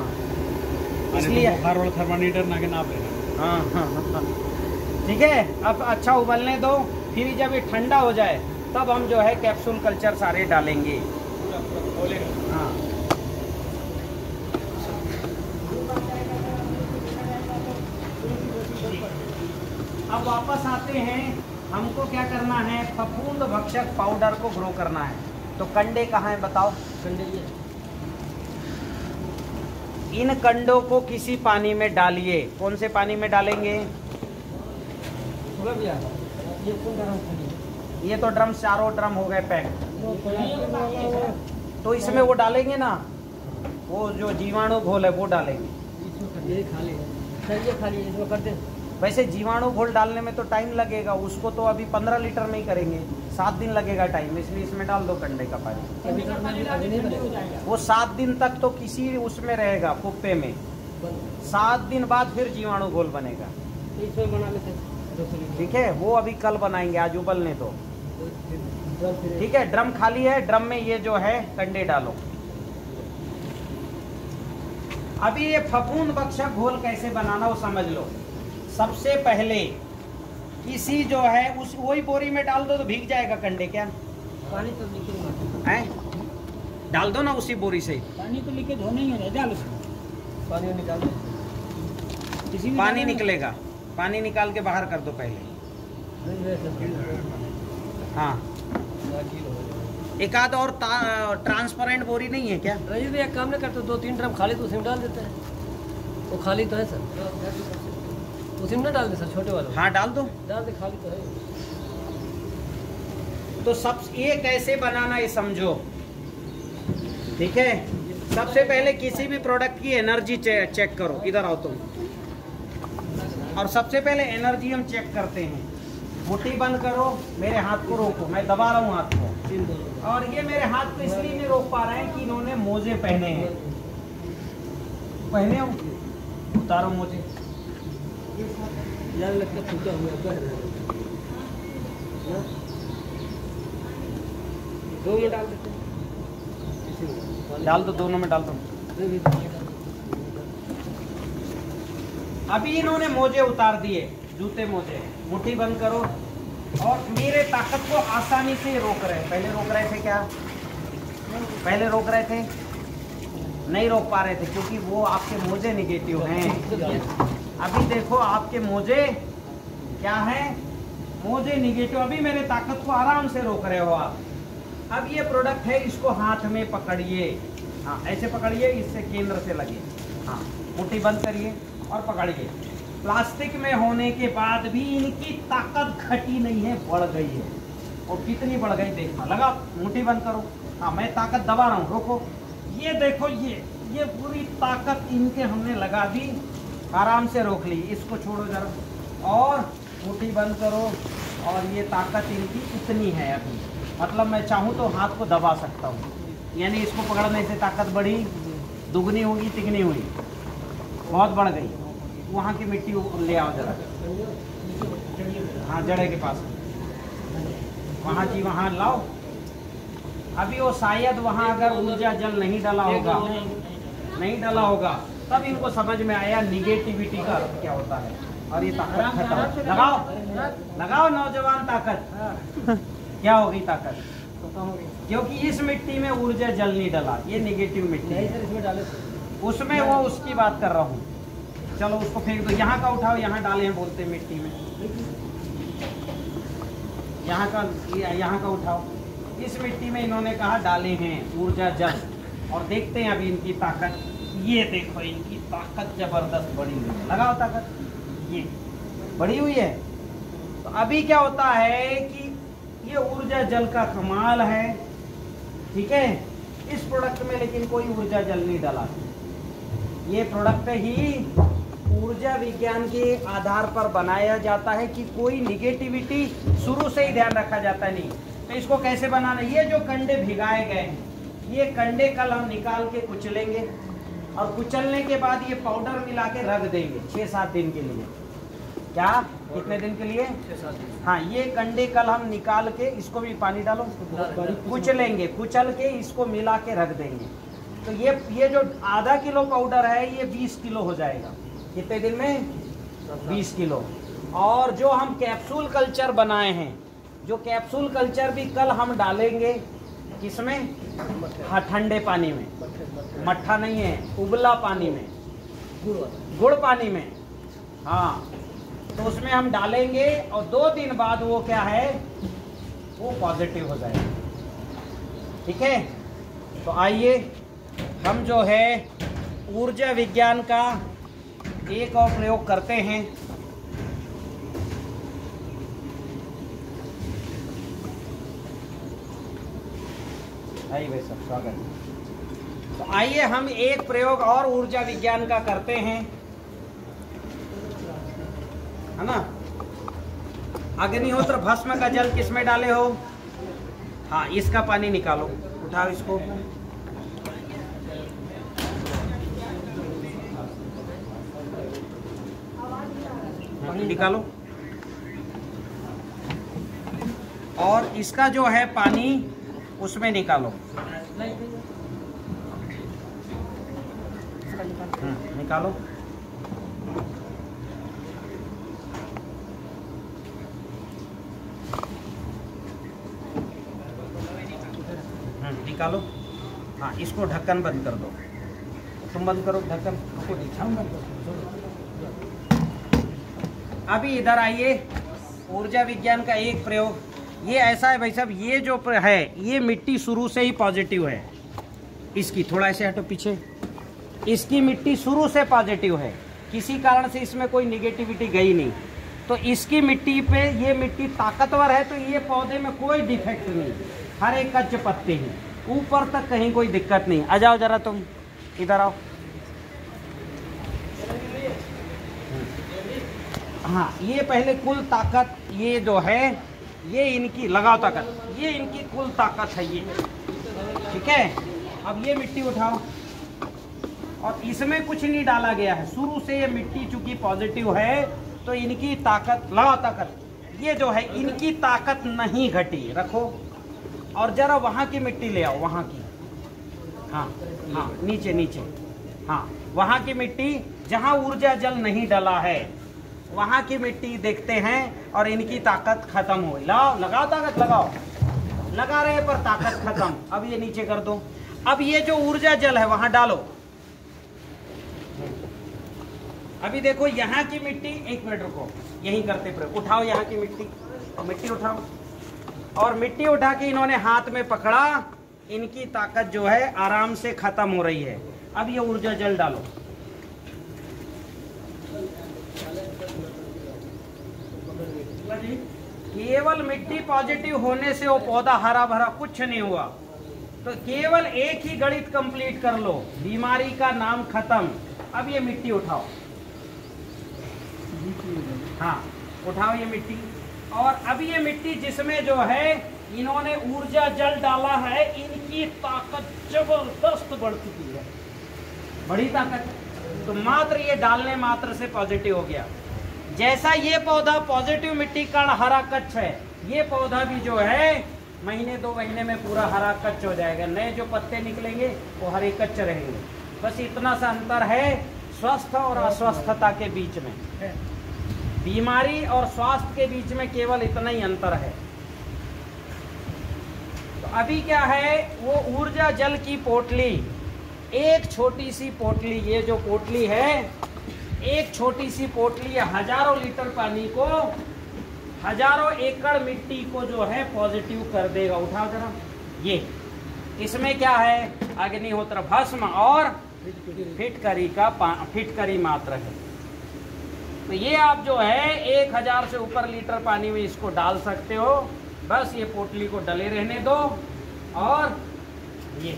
A: इसलिए
C: बुखार वाला थर्मामीटर ना के नाप लेना।
A: हाँ हाँ हाँ, ठीक है। अब अच्छा उबलने दो, फिर जब ये ठंडा हो जाए तब हम जो है कैप्सूल कल्चर सारे डालेंगे। हाँ, अब वापस आते हैं। हमको क्या करना है? फफूंद भक्षक पाउडर को ग्रो करना है। तो कंडे कहाँ हैं बताओ?
B: कंडे ये।
A: इन कंडों को किसी पानी में डालिए। कौन से पानी में डालेंगे?
B: थोड़ा भी आया। ये कौन ड्रम खाली?
A: ये तो ड्रम, चारों ड्रम हो गए पैक। तो इसमें वो डालेंगे ना, वो जो जीवाणु घोल है वो डालेंगे।
B: ये खाली है सर, ये खाली है, इसमें कर दे।
A: वैसे जीवाणु घोल डालने में तो टाइम लगेगा, उसको तो अभी 15 लीटर में ही करेंगे, 7 दिन लगेगा टाइम, इसलिए इसमें डाल दो कंडे का पानी।
B: अभी नहीं बनेगा।
A: वो 7 दिन तक तो किसी उसमें रहेगा, कुप्पे में। 7 दिन बाद फिर जीवाणु घोल बनेगा।
B: इसमें बना लेते हैं।
A: ठीक है, वो अभी कल बनाएंगे, आज उबलने दो। ठीक है, ड्रम खाली है, ड्रम में ये जो है कंडे डालो। अभी ये फफूंद भक्षक घोल कैसे बनाना वो समझ लो। सबसे पहले किसी जो है उस वही बोरी में डाल दो तो भीग जाएगा कंडे। क्या
B: पानी तो निकलेगा
A: है? डाल दो ना उसी बोरी से।
D: पानी तो लीकेज होने ही है, डाल उसमें।
B: पानी निकाल दो।
D: किसी भी
A: पानी
D: जगह में-
A: निकलेगा, पानी निकाल के बाहर कर दो पहले। हाँ, एक आध और ट्रांसपेरेंट बोरी नहीं है क्या?
B: रही तो एक काम नहीं करते, 2-3 ड्रम खाली तो उसी में डाल देते हैं। वो खाली तो है सर, उसी में ना डाल दे सर, छोटे वाला।
A: हाँ, डाल दो।
B: डाल दे, खाली तो है।
A: तो सब ये कैसे बनाना ये समझो। ठीक है, सबसे पहले किसी भी प्रोडक्ट की एनर्जी चेक करो। इधर आओ तुम। और सबसे पहले एनर्जी हम चेक करते हैं। मुट्ठी बंद करो, मेरे हाथ को रोको, मैं दबा रहा हूँ हाथ को। और ये मेरे हाथ को इसलिए नहीं रोक पा रहे हैं कि इन्होंने मोजे पहने हैं। पहने हो? उतारो मोजे।
B: यार लगता है फूटा हुआ है। 2 में डाल देते हैं।
A: डाल दो, दोनों में डाल दो। अभी इन्होंने मोजे उतार दिए, जूते मोजे। मुट्ठी बंद करो और मेरे ताकत को आसानी से रोक रहे हैं। पहले रोक रहे थे क्या? पहले रोक रहे थे? नहीं रोक पा रहे थे क्योंकि वो आपके मोजे निगेटिव हैं। अभी देखो आपके मोजे क्या हैं? मोजे निगेटिव। अभी मेरे ताकत को आराम से रोक रहे हो आप। अब ये प्रोडक्ट है, इसको हाथ में पकड़िए। हाँ, ऐसे पकड़िए, इससे केंद्र से लगे। हाँ, मुट्ठी बंद करिए और पकड़िए। प्लास्टिक में होने के बाद भी इनकी ताकत घटी नहीं है, बढ़ गई है। और कितनी बढ़ गई देखना। लगा, मुट्ठी बंद करो। हाँ, मैं ताकत दबा रहा हूँ, रोको। ये देखो, ये पूरी ताकत इनके हमने लगा दी, आराम से रोक ली। इसको छोड़ो जरा और मुट्ठी बंद करो। और ये ताकत इनकी इतनी है अभी, मतलब मैं चाहूँ तो हाथ को दबा सकता हूँ। यानी इसको पकड़ने से ताकत बढ़ी, दुगनी होगी, तिगनी हुई, बहुत बढ़ गई। वहाँ की मिट्टी ले आओ जरा। हाँ, जड़े के पास वहाँ जी, वहाँ लाओ। अभी वो शायद वहाँ अगर ऊर्जा जल नहीं डाला होगा, तब इनको समझ में आया निगेटिविटी का अर्थ क्या होता है। और ये ताकत खत्म। लगाओ लगाओ नौजवान ताकत। क्या हो गई ताकत? क्योंकि इस मिट्टी में ऊर्जा जल नहीं डला, ये निगेटिव मिट्टी है।
B: इसमें डाले
A: उसमें वो उसकी बात कर रहा हूँ। चलो उसको फेंक दो। यहाँ का उठाओ, यहाँ डाले हैं बोलते हैं मिट्टी में। यहाँ का उठाओ। इस मिट्टी में इन्होंने कहा डाले हैं ऊर्जा जल, और देखते हैं अभी इनकी ताकत। ये देखो इनकी ताकत जबरदस्त बढ़ी हुई है। लगाओ ताकत, ये बढ़ी हुई है। तो अभी क्या होता है कि ये ऊर्जा जल का कमाल है, ठीक है। इस प्रोडक्ट में लेकिन कोई ऊर्जा जल नहीं डाला। ये प्रोडक्ट ही ऊर्जा विज्ञान के आधार पर बनाया जाता है कि कोई निगेटिविटी शुरू से ही ध्यान रखा जाता नहीं। तो इसको कैसे बनाना? ये जो कंडे भिगाए गए हैं, ये कंडे कल हम निकाल के कुचलेंगे, और कुचलने के बाद ये पाउडर मिला के रख देंगे 6-7 दिन के लिए। क्या? कितने दिन के लिए?
B: 6-7 दिन।
A: हाँ, ये कंडे कल हम निकाल के, इसको भी पानी डालो, कुचलेंगे, कुचल के इसको मिला के रख देंगे। तो ये जो आधा किलो पाउडर है ये 20 किलो हो जाएगा। कितने दिन में? 20 किलो। और जो हम कैप्सूल कल्चर बनाए हैं, जो कैप्सूल कल्चर भी कल हम डालेंगे किसमें? हाँ, ठंडे पानी में। मट्ठा नहीं है, उबला पानी में, गुड़ पानी में। हाँ, तो उसमें हम डालेंगे और 2 दिन बाद वो क्या है, वो पॉजिटिव हो जाएगा। ठीक है। तो आइए हम जो है ऊर्जा विज्ञान का एक और प्रयोग करते हैं। आइए भाई सब, स्वागत है। तो आइए हम एक प्रयोग और ऊर्जा विज्ञान का करते हैं, है ना। अग्निहोत्र भस्म का जल किसमें डाले हो? हाँ, इसका पानी निकालो, उठाओ इसको। निकालो। और इसका जो है पानी उसमें निकालो। निकालो। निकालो। हाँ, इसको ढक्कन बंद कर दो। तुम बंद करो ढक्कन। अभी इधर आइए, ऊर्जा विज्ञान का एक प्रयोग। ये ऐसा है भाई साहब, ये जो है ये मिट्टी शुरू से ही पॉजिटिव है। इसकी थोड़ा ऐसे हटो पीछे। इसकी मिट्टी शुरू से पॉजिटिव है, किसी कारण से इसमें कोई निगेटिविटी गई नहीं। तो इसकी मिट्टी पे, ये मिट्टी ताकतवर है, तो ये पौधे में कोई डिफेक्ट नहीं, हरे कच्चे पत्ते हैं, ऊपर तक कहीं कोई दिक्कत नहीं। आ जाओ जरा, तुम इधर आओ। हाँ, ये पहले कुल ताकत, ये जो है ये इनकी, लगाओ ताकत, ये इनकी कुल ताकत है ये। ठीक है। अब ये मिट्टी उठाओ, और इसमें कुछ नहीं डाला गया है, शुरू से ये मिट्टी चूंकि पॉजिटिव है तो इनकी ताकत, लगाओ ताकत, ये जो है इनकी ताकत नहीं घटी। रखो। और जरा वहाँ की मिट्टी ले आओ, वहाँ की। हाँ हाँ, नीचे नीचे। हाँ, वहाँ की मिट्टी जहाँ ऊर्जा जल नहीं डला है, वहाँ की मिट्टी देखते हैं, और इनकी ताकत खत्म हो। लाओ, लगाओ ताकत, लगाओ। लगा रहे पर ताकत खत्म। अब ये नीचे कर दो। अब ये जो ऊर्जा जल है वहाँ डालो। अभी देखो यहाँ की मिट्टी, 1 मिनट रुको, यही करते प्रयोग। उठाओ यहाँ की मिट्टी, मिट्टी उठाओ। और मिट्टी उठा के इन्होंने हाथ में पकड़ा, इनकी ताकत जो है आराम से खत्म हो रही है। अब ये ऊर्जा जल डालो। केवल मिट्टी पॉजिटिव होने से वो पौधा हरा भरा कुछ नहीं हुआ। तो केवल एक ही गणित कंप्लीट कर लो, बीमारी का नाम खत्म। अब ये मिट्टी उठाओ। हाँ, उठाओ ये मिट्टी। और अब ये मिट्टी जिसमें जो है इन्होंने ऊर्जा जल डाला है, इनकी ताकत जबरदस्त बढ़ चुकी है, बड़ी ताकत। तो मात्र ये डालने मात्र से पॉजिटिव हो गया। जैसा ये पौधा पॉजिटिव मिट्टी का हरा कच्च है, ये पौधा भी जो है महीने 2 महीने में पूरा हरा कच्च हो जाएगा। नए जो पत्ते निकलेंगे वो हरे कच्च रहेंगे। बस इतना सा अंतर है स्वस्थ और अस्वस्थता के बीच में। बीमारी और स्वास्थ्य के बीच में केवल इतना ही अंतर है। तो अभी क्या है, वो ऊर्जा जल की पोटली, एक छोटी सी पोटली, ये जो पोटली है, एक छोटी सी पोटली हजारों लीटर पानी को, हजारों एकड़ मिट्टी को जो है पॉजिटिव कर देगा। उठा जरा, ये इसमें क्या है, अग्निहोत्र भस्म और फिटकरी मात्र है। तो ये आप जो है 1000 से ऊपर लीटर पानी में इसको डाल सकते हो। बस ये पोटली को डले रहने दो और ये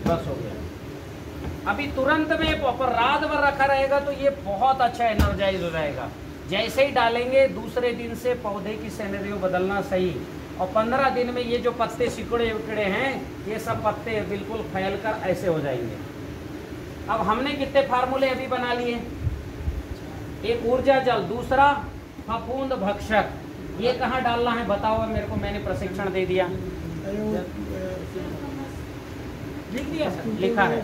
A: बस हो गया। अभी तुरंत में पर रात भर रखा रहेगा तो ये बहुत अच्छा एनर्जाइज हो जाएगा। जैसे ही डालेंगे दूसरे दिन से पौधे की सिनेरियो बदलना सही, और 15 दिन में ये जो पत्ते सिकुड़े उकड़े हैं, ये सब पत्ते बिल्कुल फैल कर ऐसे हो जाएंगे। अब हमने कितने फार्मूले अभी बना लिए, एक ऊर्जा जल, दूसरा फफूंद भक्षक। ये कहाँ डालना है बताओ मेरे को, मैंने प्रशिक्षण दे दिया, लिख दिया सर, लिखा है।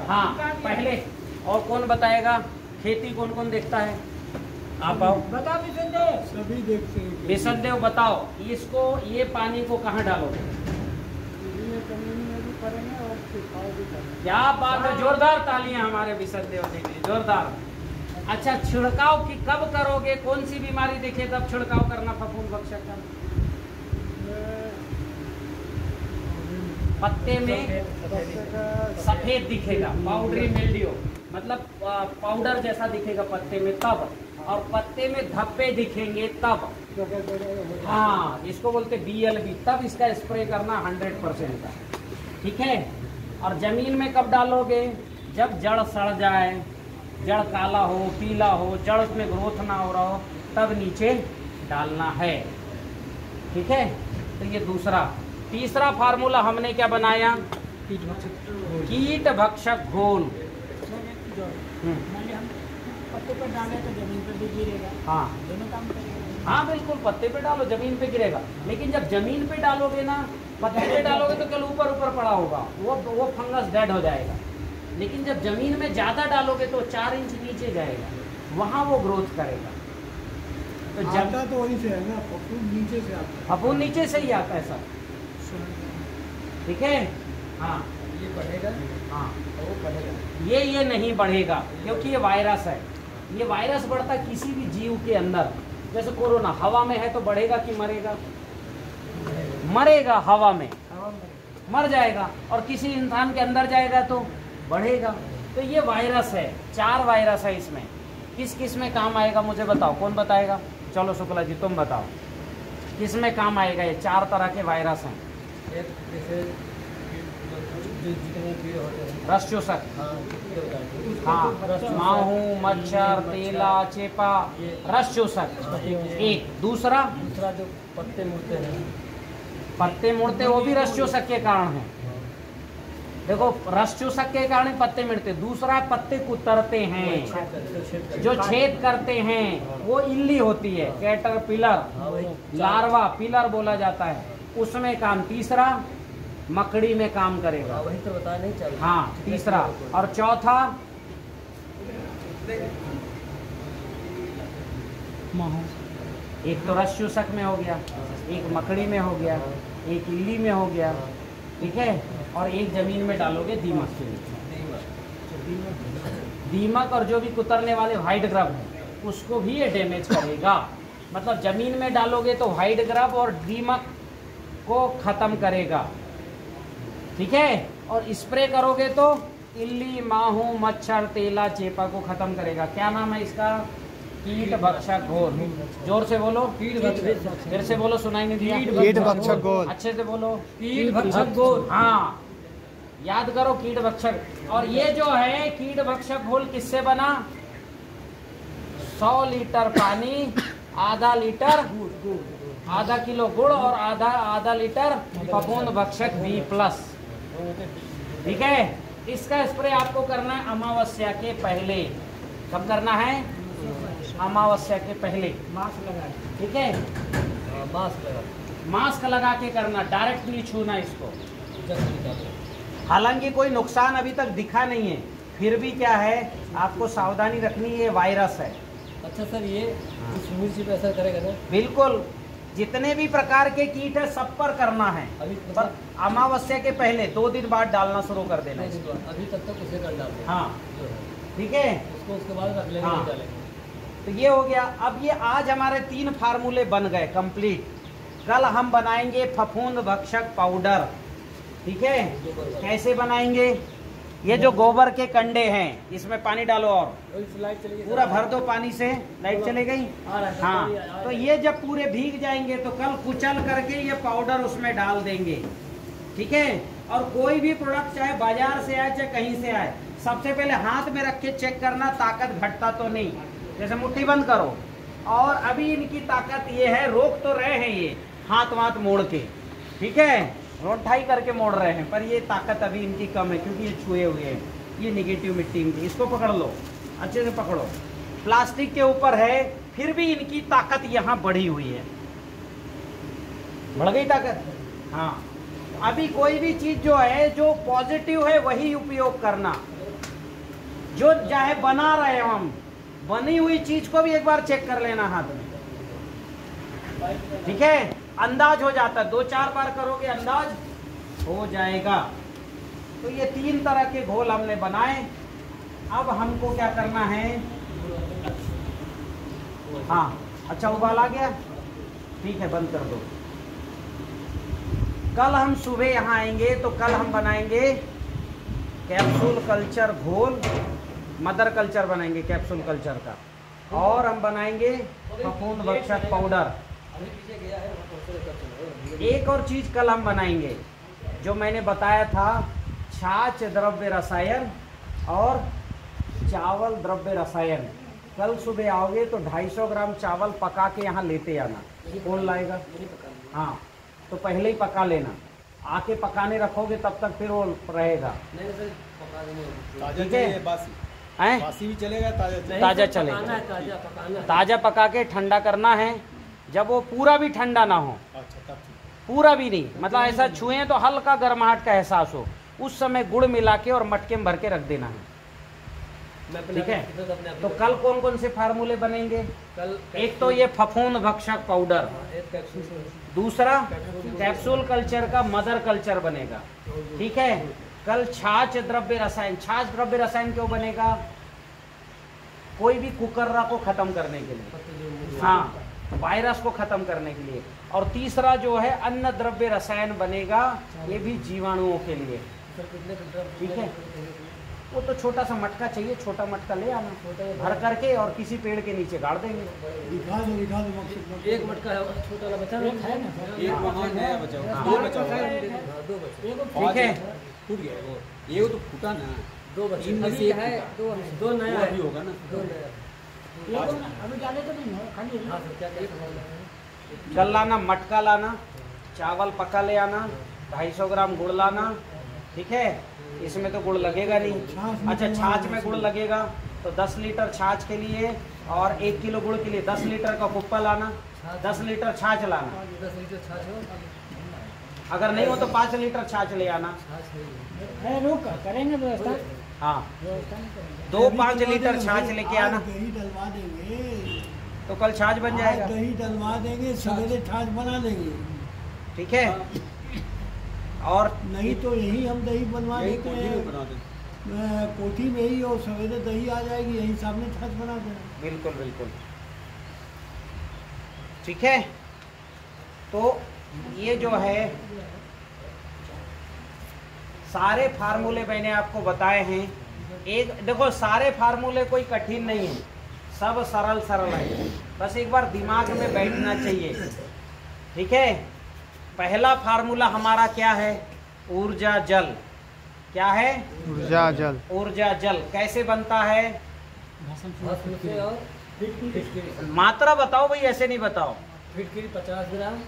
A: हाँ पहले, और कौन बताएगा, खेती कौन कौन देखता है, आप आओ, बताओ
C: सभी देखते हैं।
A: विशनदेव बताओ, इसको ये पानी को कहाँ डालोगे? क्या बात है, जोरदार तालियां हमारे विशनदेव जी के लिए, जोरदार। अच्छा, छिड़काव की कब करोगे, कौन सी बीमारी दिखे तब छिड़काव करना फफूंद भक्षक का? पत्ते में सफेद दिखेगा, पाउडरी मिल्ड्यू, मतलब पाउडर जैसा दिखेगा पत्ते में तब, और पत्ते में धब्बे दिखेंगे तब, हाँ इसको बोलते BLB, तब इसका स्प्रे करना 100% का, ठीक है। और जमीन में कब डालोगे, जब जड़ सड़ जाए, जड़ काला हो, पीला हो, जड़ में ग्रोथ ना हो रहा हो, तब नीचे डालना है, ठीक है। तो ये दूसरा। तीसरा फार्मूला हमने क्या बनाया, कीट भक्षक घोल।
F: पत्ते पर डाले तो जमीन पर भी गिरेगा,
A: हाँ
F: दोनों काम करेगा।
A: हाँ बिल्कुल, पत्ते पे डालो जमीन पे गिरेगा, लेकिन जब जमीन पे डालोगे ना, पत्ते पे डालोगे तो केवल ऊपर ऊपर पड़ा होगा, वो फंगस डेड हो जाएगा। लेकिन जब जमीन में ज़्यादा डालोगे तो 4 इंच नीचे जाएगा, वहाँ वो ग्रोथ करेगा। तो
C: आता तो वहीं से है ना, फफूंद नीचे से आता है।
A: फफूंद नीचे से ही आता है सर, ठीक है। हाँ
B: ये बढ़ेगा,
A: हाँ,
B: वो बढ़ेगा,
A: ये नहीं बढ़ेगा क्योंकि ये वायरस है। ये वायरस बढ़ता किसी भी जीव के अंदर, जैसे कोरोना हवा में है तो बढ़ेगा कि मरेगा? मरेगा, हवा में मर जाएगा, और किसी इंसान के अंदर जाएगा तो बढ़ेगा। तो ये वायरस है, 4 वायरस है इसमें। किस किस में काम आएगा मुझे बताओ, कौन बताएगा? चलो शुक्ला जी तुम बताओ, किस में काम आएगा ये 4 तरह के वायरस हैं?
B: एक जैसे जितने कीड़े होते हैं,
A: रस चूसक, हाँ, माहू, मच्छर, तेला, चेपा, रस चूसक एक। दूसरा
B: जो पत्ते मुड़ते हैं,
A: पत्ते मुड़ते, वो भी रस चूसक के कारण है। देखो रस चूसक के कारण पत्ते मुड़ते। दूसरा पत्ते कुतरते हैं, जो छेद करते हैं, वो इल्ली होती है, कैटरपिलर, लार्वा पिलर बोला जाता है, उसमें काम। तीसरा मकड़ी में काम करेगा,
B: वही तो बताया नहीं चाहिए।
A: हाँ तीसरा। और चौथा एक तो रस चूसक में हो गया, एक मकड़ी में हो गया, एक इल्ली में हो गया, ठीक है। और एक जमीन में डालोगे दीमक के लिए। दीमक और जो भी कुतरने वाले व्हाइट ग्रब है उसको भी ये डैमेज करेगा। मतलब जमीन में डालोगे तो व्हाइट ग्रब और दीमक को खत्म करेगा, ठीक है। और स्प्रे करोगे तो इल्ली, माहू, मच्छर, तेला, चेपा को खत्म करेगा। क्या नाम है इसका? कीट भक्षक घोल। जोर से बोलो, कीट भक्षक। फिर से बोलो, सुनाई नहीं दिया।
E: कीट भक्षक घोल।
A: अच्छे से बोलो,
B: कीट भक्षक घोल।
A: हाँ याद करो, कीट भक्षक। और ये जो है कीट भक्षक घोल किससे बना? 100 लीटर पानी, आधा लीटर आधा किलो गुड़ और आधा लीटर फफूंद भक्षक B+, ठीक है। इसका स्प्रे आपको करना है अमावस्या के पहले। कब करना है? अमावस्या के पहले,
F: मास्क लगा,
A: ठीक है। मास्क लगा के करना, डायरेक्ट नहीं छूना इसको। हालांकि कोई नुकसान अभी तक दिखा नहीं है, फिर भी क्या है, आपको सावधानी रखनी, ये वायरस है।
B: अच्छा सर, ये इस मिर्ची पे असर करेगा ना?
A: बिल्कुल, जितने भी प्रकार के कीट है सब पर करना है,
B: अभी
A: पर अमावस्या के पहले 2 दिन बाद डालना शुरू कर देना है।
B: अभी तक उसे कर डालते हैं।
A: हाँ
B: जो है
A: ठीक है,
B: उसको उसके बाद रख लेंगे,
A: हाँ।
B: नहीं डालेंगे।
A: तो ये हो गया। अब ये आज हमारे 3 फार्मूले बन गए कंप्लीट। कल हम बनाएंगे फफूंद भक्षक पाउडर। ठीक है, कैसे बनाएंगे? ये जो गोबर के कंडे हैं, इसमें पानी डालो और
B: लाइट चली गई,
A: पूरा भर दो पानी से। लाइट चले गई?
B: आ रहा है,
A: हाँ, तो ये जब पूरे भीग जाएंगे तो कल कुचल करके ये पाउडर उसमें डाल देंगे। ठीक है, और कोई भी प्रोडक्ट चाहे बाजार से आए चाहे कहीं से आए, सबसे पहले हाथ में रख के चेक करना ताकत घटता तो नहीं। जैसे मुट्ठी बंद करो, और अभी इनकी ताकत ये है, रोक तो रहे हैं ये हाथ वाथ मोड़ के, ठीक है, रोटाई करके मोड़ रहे हैं, पर ये ताकत अभी इनकी कम है क्योंकि ये छुए हुए हैं। ये निगेटिव मिट्टी इनकी, इसको पकड़ लो, अच्छे से पकड़ो। प्लास्टिक के ऊपर है, फिर भी इनकी ताकत यहाँ बढ़ी हुई है। बढ़ गई ताकत? हाँ, अभी कोई भी चीज जो है जो पॉजिटिव है वही उपयोग करना। जो चाहे बना रहे हो हम, बनी हुई चीज को भी एक बार चेक कर लेना हाथ में। ठीक है, अंदाज हो जाता है, 2-4 बार करोगे अंदाज हो जाएगा। तो ये 3 तरह के घोल हमने बनाए। अब हमको क्या करना है? हाँ, अच्छा उबाल आ गया, ठीक है, बंद कर दो। कल हम सुबह यहाँ आएंगे तो कल हम बनाएंगे कैप्सूल कल्चर घोल, मदर कल्चर बनाएंगे कैप्सूल कल्चर का, और हम बनाएंगे फफूंद भक्षक पाउडर। एक और चीज कल हम बनाएंगे जो मैंने बताया था, छाछ द्रव्य रसायन और चावल द्रव्य रसायन। कल सुबह आओगे तो 250 ग्राम चावल पका के यहाँ लेते आना। कौन लाएगा? हाँ, तो पहले ही पका लेना, आके पकाने रखोगे तब तक फिर वो रहेगा। ठीक है, हैं?
D: बासी भी चलेगा,
A: ताजा चलेगा। ताजा पका के ठंडा करना है, जब वो पूरा भी ठंडा ना हो, पूरा भी नहीं, मतलब ऐसा छुए तो हल्का गर्माहट का एहसास हो, उस समय गुड़ मिला के और मटके में भर के रख देना है। ठीक है, तो कल कौन कौन से फार्मूले बनेंगे?
B: कल
A: एक तो ये फफूंद भक्षक पाउडर, दूसरा कैप्सूल कल्चर का मदर कल्चर बनेगा। ठीक है, कल छाछ द्रव्य रसायन। छाछ द्रव्य रसायन क्यों बनेगा? कोई भी कुकर्रा को खत्म करने के लिए, हाँ, वायरस को खत्म करने के लिए। और तीसरा जो है अन्न द्रव्य रसायन बनेगा, ये भी जीवाणुओं के लिए। ठीक है, वो तो छोटा सा मटका चाहिए, छोटा मटका ले आना, भर करके और किसी पेड़ के नीचे गाड़ देंगे।
C: दिखा दो मकसद।
B: एक मटका है, छोटा वाला बचा
F: एक है ना,
D: एक वहाँ नया बचा हुआ, 2 बचा हुआ है।
B: दो बचे,
A: ठीक है,
D: फूट गया वो, ये तो फूटा ना,
B: 2 बचे,
D: इनमें
B: अभी
D: से एक
B: है,
D: फूटा।
B: 2 नया
D: वो
B: है,
D: अभी होगा ना।
B: 2 नया।
F: ये को अभी डाले तो नहीं है, खाली है।
B: हाँ सर, क्या क्या सामान लाना है?
A: कल लाना मटका लाना, चावल पका ले आना, 250 ग्राम गुड़ लाना। ठीक है, इसमें तो गुड़ लगेगा नहीं। अच्छा, छाछ में गुड़ लगेगा, तो 10 लीटर छाछ के लिए और 1 किलो गुड़ के लिए 10 लीटर का कुप्पा लाना, 10 लीटर छाछ लाना।
B: 10 लीटर छाछ हो,
A: अगर नहीं हो तो 5 लीटर छाछ ले आना।
B: छाछ नहीं है।
F: अरे रुक, करेंगे व्यवस्था,
A: हाँ,
F: व्यवस्था नहीं करेंगे।
A: 2-5 लीटर छाछ लेके आना,
C: दही डलवा देंगे,
A: तो कल छाछ बन जाएगा।
C: दही डलवा देंगे, सवेरे छाछ बना देंगे।
A: ठीक है, और
C: नहीं तो यही हम दही बनवा
D: यही
C: देते
D: कोठी में
C: हैं,
D: बना दे।
C: कोठी में ही, और सवेरे दही आ जाएगी, यही सामने छाछ बना देना।
A: बिल्कुल बिल्कुल, ठीक है। तो ये जो है सारे फार्मूले मैंने आपको बताए हैं। एक देखो, सारे फार्मूले कोई कठिन नहीं है, सब सरल सरल है, बस एक बार दिमाग में बैठना चाहिए। ठीक है, पहला फार्मूला हमारा क्या है? ऊर्जा जल। क्या है?
E: ऊर्जा जल।
A: ऊर्जा जल कैसे बनता है?
B: भस्म से और फिटकिरी,
A: मात्रा बताओ भाई, ऐसे नहीं बताओ।
B: फिटकिरी 50 ग्राम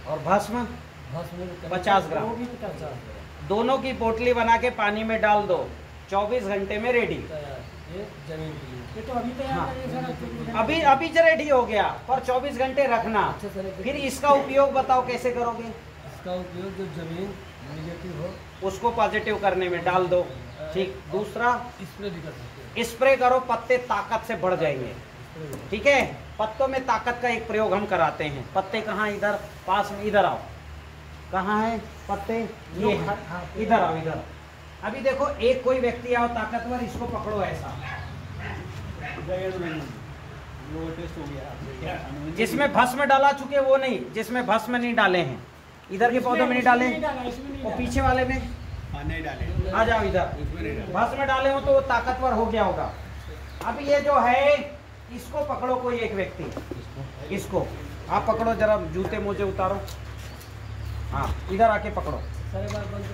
A: और भस्म
B: भस्म में
A: 50 ग्राम।
F: वो भी 50 ग्राम।
A: दोनों की पोटली बना के पानी में डाल दो, 24 घंटे में रेडी।
B: तैयार, ये जमीन के लिए।
F: ये तो अभी तैयार
A: हाँ।
F: करिए सर, अब
A: अभी अभी जो रेडी हो गया, पर 24 घंटे रखना।
B: अच्छा सर,
A: फिर इसका उपयोग बताओ कैसे करोगे?
B: इसका उपयोग जो जमीन निगेटिव हो,
A: उसको पॉजिटिव करने में डाल दो। ठीक। दूसरा
B: स्प्रे भी कर सकते
A: स्प्रे करो, पत्ते ताकत से बढ़ जाएंगे।
B: हैं।
A: ठीक है, पत्तों में ताकत का एक प्रयोग हम कराते हैं। पत्ते कहाँ, इधर पास में, इधर आओ। कहाँ है पत्ते, ये है, इधर आओ इधर। अभी देखो एक कोई व्यक्ति आओ ताकतवर, इसको पकड़ो ऐसा,
D: वो टेस्ट हो गया।
A: जिसमें भस्म डाला चुके वो नहीं, जिसमें भस्म नहीं डाले हैं। इधर के पौधों में नहीं डाले,
F: इसमें नहीं
A: और
F: डाला।
A: पीछे वाले में
D: हाँ नहीं डाले,
A: आ जाओ इधर।
D: उसमें नहीं डाले।
A: भस्म डाले हो तो वो ताकतवर हो गया होगा। अब ये जो है इसको पकड़ो, कोई एक व्यक्ति, इसको आप पकड़ो जरा, जूते मोजे उतारो, हाँ इधर आके पकड़ो।
B: सारे बार बंद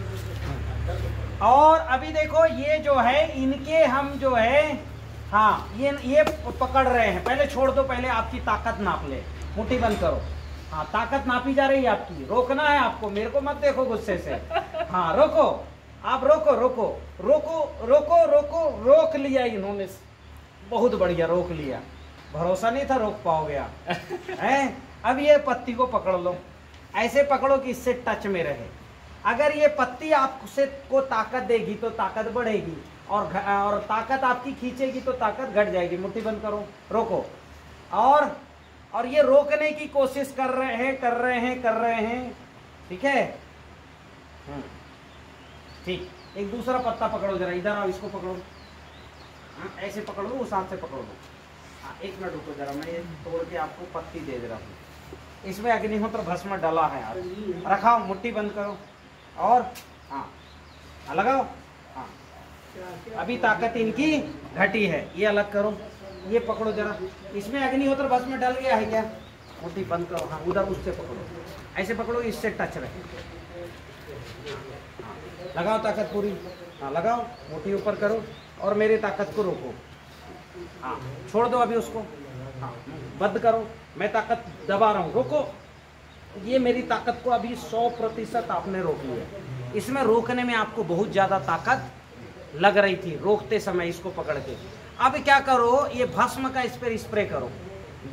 B: कर दो।
A: और अभी देखो ये जो है इनके हम जो है, हाँ ये पकड़ रहे हैं। पहले छोड़ दो, पहले आपकी ताकत नाप ले। मुट्ठी बंद करो। हाँ ताकत नापी जा रही है आपकी, रोकना है आपको, मेरे को मत देखो गुस्से से। हाँ रोको, आप रोको रोको रोको रोको रोको, रोक लिया इन्होंने, बहुत बढ़िया रोक लिया। भरोसा नहीं था रोक पाओगे आप, हैं? अब ये पत्ती को पकड़ लो, ऐसे पकड़ो कि इससे टच में रहे। अगर ये पत्ती आपसे को ताकत देगी तो ताकत बढ़ेगी, और ताकत आपकी खींचेगी तो ताकत घट जाएगी। मुट्ठी बंद करो, रोको। और ये रोकने की कोशिश कर रहे हैं। ठीक है, ठीक। एक दूसरा पत्ता पकड़ो जरा, इधर आओ, इसको पकड़ो। हाँ ऐसे पकड़ो, उस हाथ से पकड़ो। हाँ एक मिनट रुको जरा, मैं ये तोड़ के आपको पत्ती दे रहा हूँ। इसमें अग्निहोत्र भस्म डाला है आप, रखाओ, मुट्ठी बंद करो, और हाँ लगाओ। हाँ अभी ताकत इनकी घटी है, ये अलग करो। ये पकड़ो जरा, इसमें अग्निहोत्र भस्म डल गया है क्या? मुट्ठी बंद करो। हाँ उधर उससे पकड़ो, ऐसे पकड़ो, इससे टच रहे। हाँ लगाओ ताकत पूरी, हाँ लगाओ, मुट्ठी ऊपर करो और मेरी ताकत को रोको। हाँ छोड़ दो अभी उसको, हाँ बंद करो, मैं ताकत दबा रहा हूँ, रोको। ये मेरी ताकत को अभी 100% आपने रोक लिया। इसमें रोकने में आपको बहुत ज़्यादा ताकत लग रही थी रोकते समय इसको पकड़ के। अब क्या करो, ये भस्म का इस पर स्प्रे करो,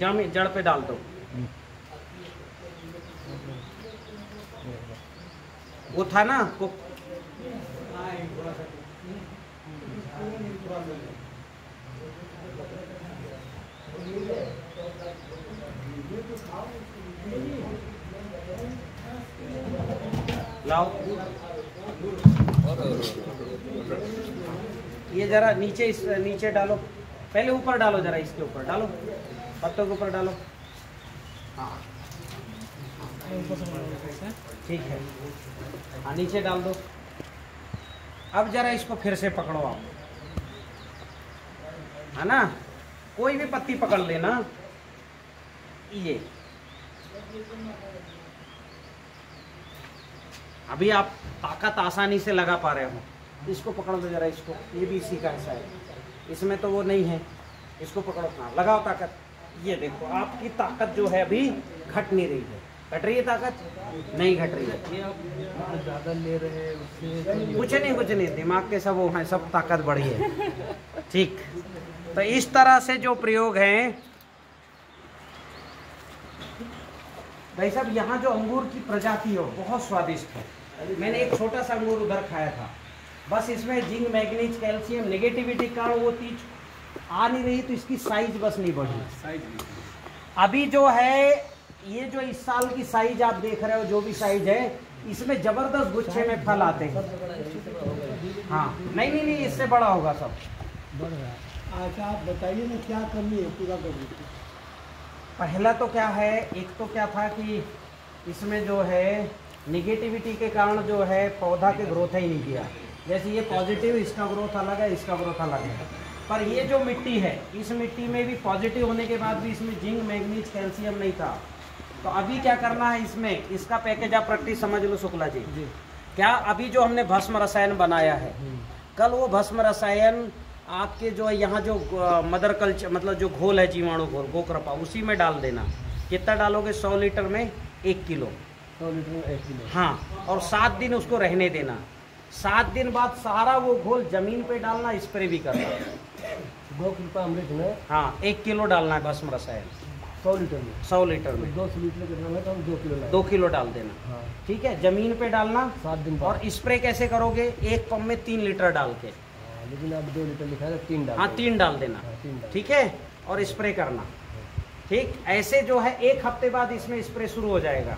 A: जड़ पे डाल दो। वो था ना को लाओ, ये जरा नीचे डालो, पहले ऊपर डालो, जरा इसके ऊपर डालो, पत्तों के ऊपर डालो। हाँ ठीक है, हाँ नीचे डाल दो। अब जरा इसको फिर से पकड़ो आप, है ना, कोई भी पत्ती पकड़ लेना। ये अभी आप ताकत आसानी से लगा पा रहे हो। इसको पकड़ दो जरा, इसको, ये भी इसी का हिस्सा है, इसमें तो वो नहीं है। इसको पकड़ो, हाँ लगाओ ताकत। ये देखो आपकी ताकत जो है अभी घट नहीं रही है। घट रही है ताकत? नहीं घट रही है।
B: ये आप ज़्यादा ले रहे हैं उससे
A: कुछ नहीं, दिमाग के सब वो हैं, सब ताकत बढ़ी है। ठीक, तो इस तरह से जो प्रयोग है भाई साहब, यहाँ जो अंगूर की प्रजाति हो बहुत स्वादिष्ट है। मैंने एक छोटा सा अंगूर उधर खाया था, बस इसमें जिंक, मैग्नीज, कैल्शियम, नेगेटिविटी का वो चीज आ नहीं रही, तो इसकी साइज बस नहीं बढ़ी।
D: साइज
A: अभी जो है ये जो इस साल की साइज आप देख रहे हो, जो भी साइज है, इसमें जबरदस्त गुच्छे में फल आते हैं। हाँ नहीं, इससे बड़ा होगा सब।
C: अच्छा आप बताइए ना, क्या कमी है पूरा करने की?
A: पहला तो क्या है, एक तो क्या था कि इसमें जो है निगेटिविटी के कारण जो है पौधा के ग्रोथ ही नहीं किया। जैसे ये पॉजिटिव, इसका ग्रोथ अलग है, इसका ग्रोथ अलग है। पर ये जो मिट्टी है, इस मिट्टी में भी पॉजिटिव होने के बाद भी इसमें जिंक, मैग्नीज, कैल्शियम नहीं था। तो अभी क्या करना है इसमें, इसका पैकेज आप प्रैक्टिस समझ लो शुक्ला जी। क्या अभी जो हमने भस्म रसायन बनाया है, कल वो भस्म रसायन आपके जो है यहाँ जो मदर कल्चर, मतलब जो घोल है, जीवाणु घोल, गोकृपा, उसी में डाल देना। कितना डालोगे? 100 लीटर में 1 किलो।
B: 100 लीटर में 1 किलो।
A: हाँ, और 7 दिन उसको रहने देना। 7 दिन बाद सारा वो घोल जमीन पे डालना, स्प्रे भी करना।
B: 2 किलो अमृत में
A: हाँ 1 किलो डालना है भस्म रसायन।
B: 100 लीटर में
A: 100 लीटर में
B: 200 लीटर का ड्रम है तो हम 2 किलो लाए।
A: 2 किलो डाल देना।
B: हाँ,
A: ठीक है, जमीन पे डालना।
B: 7 दिन बाद।
A: और स्प्रे कैसे करोगे? एक पंप में 3 लीटर डाल के।
B: हाँ, लेकिन अब 2 लीटर लिखा है 3 डाल।
A: हाँ, 3 डाल देना।
B: 3 डाल।
A: ठीक है, और स्प्रे करना। ठीक, ऐसे जो है 1 हफ्ते बाद इसमें स्प्रे शुरू हो जाएगा।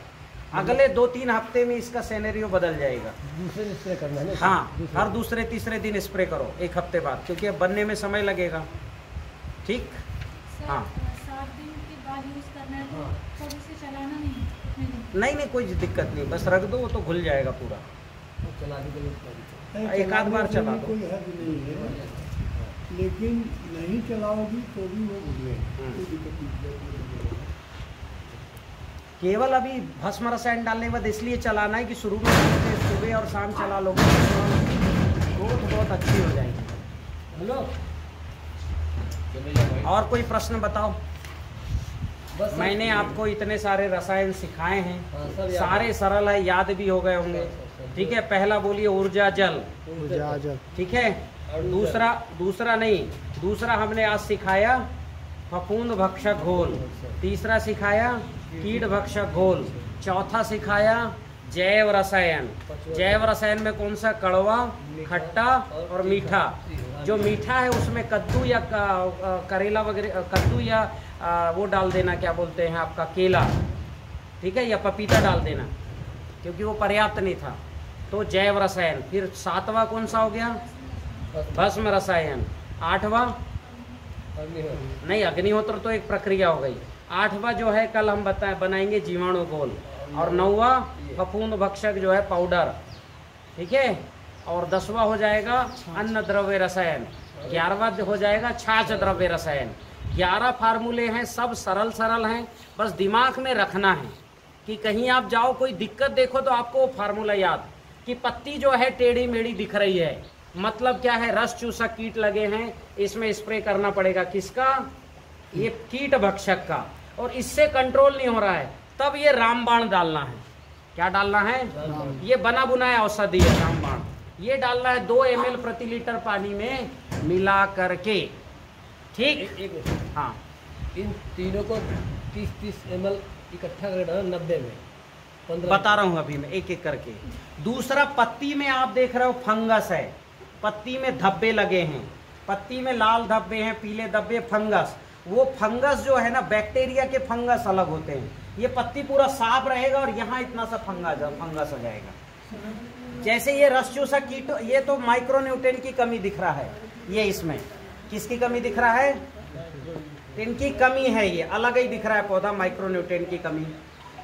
A: अगले 2-3 हफ्ते में इसका सिनेरियो बदल जाएगा।
B: दूसरे स्प्रे करना है ना?
A: हाँ, हर दूसरे तीसरे दिन स्प्रे करो 1 हफ्ते बाद, क्योंकि अब बनने में समय लगेगा। ठीक, हाँ।
G: 7 दिन के बाद यूज करना है तो
B: हाँ।
G: कभी से चलाना नहीं कितने दिन?
A: नहीं, कोई दिक्कत नहीं, बस रख दो, वो तो घुल जाएगा पूरा।
B: चला के चलो।
A: एक आध बार चला दो।
C: कोई हद नहीं है, लेकिन नहीं चलाओगी तो भी वो घुले, कोई दिक्कत नहीं।
A: केवल अभी भस्म रसायन डालने के बाद इसलिए चलाना है कि शुरू में सुबह और शाम चला लोगे तो ग्रोथ बहुत अच्छी हो जाएगी।
B: हेलो,
A: और कोई प्रश्न बताओ?
B: बस
A: मैंने आपको इतने सारे रसायन सिखाए हैं,
B: हाँ, सब याद
A: सारे सरल है, याद भी हो गए होंगे। ठीक है, पहला बोलिए ऊर्जा जल।
E: ऊर्जा जल।
A: ठीक है, दूसरा हमने आज सिखाया फफूंद भक्षक घोल। तीसरा सिखाया कीट भक्षक घोल। चौथा सिखाया जैव रसायन। जैव रसायन में कौन सा? कड़वा, खट्टा और मीठा। जो मीठा है उसमें कद्दू या करेला वगैरह, कद्दू या वो डाल देना, क्या बोलते हैं आपका, केला। ठीक है, या पपीता डाल देना, क्योंकि वो पर्याप्त नहीं था। तो जैव रसायन। फिर 7वां कौन सा हो गया? भस्म रसायन। 8वां नहीं, अग्निहोत्र तो एक प्रक्रिया हो गई। 8वां जो है कल हम बनाएंगे जीवाणु घोल। और 9वां फफूंद भक्षक जो है पाउडर। ठीक है, और 10वां हो जाएगा अन्न द्रव्य रसायन। 11वां हो जाएगा छाछ द्रव्य रसायन। 11 फार्मूले हैं, सब सरल सरल हैं, बस दिमाग में रखना है कि कहीं आप जाओ कोई दिक्कत देखो तो आपको वो फार्मूला याद, कि पत्ती जो है टेढ़ी मेढ़ी दिख रही है, मतलब क्या है? रस चूसक कीट लगे हैं, इसमें स्प्रे करना पड़ेगा। किसका? ये कीट भक्षक का। और इससे कंट्रोल नहीं हो रहा है, तब ये रामबाण डालना है। क्या डालना है? ये बना बुनाया औषधि है रामबाण। ये डालना है 2 ml प्रति लीटर पानी में मिला करके। ठीक, हाँ।
B: इन तीनों को 30-30 ml इकट्ठा कर डालना 90 में 15।
A: बता रहा हूं अभी मैं एक एक करके। दूसरा, पत्ती में आप देख रहे हो फंगस है, पत्ती में धब्बे लगे हैं, पत्ती में लाल धब्बे हैं, पीले धब्बे, फंगस। वो फंगस जो है ना, बैक्टीरिया के फंगस अलग होते हैं। ये पत्ती पूरा साफ रहेगा और यहाँ इतना सा फंगस आ जाएगा। जैसे ये रस चूसक कीट, ये तो माइक्रोन्यूट्रिएंट की कमी दिख रहा है। ये इसमें किसकी कमी दिख रहा है? इनकी कमी है, ये अलग ही दिख रहा है पौधा, माइक्रोन्यूट्रिएंट की कमी।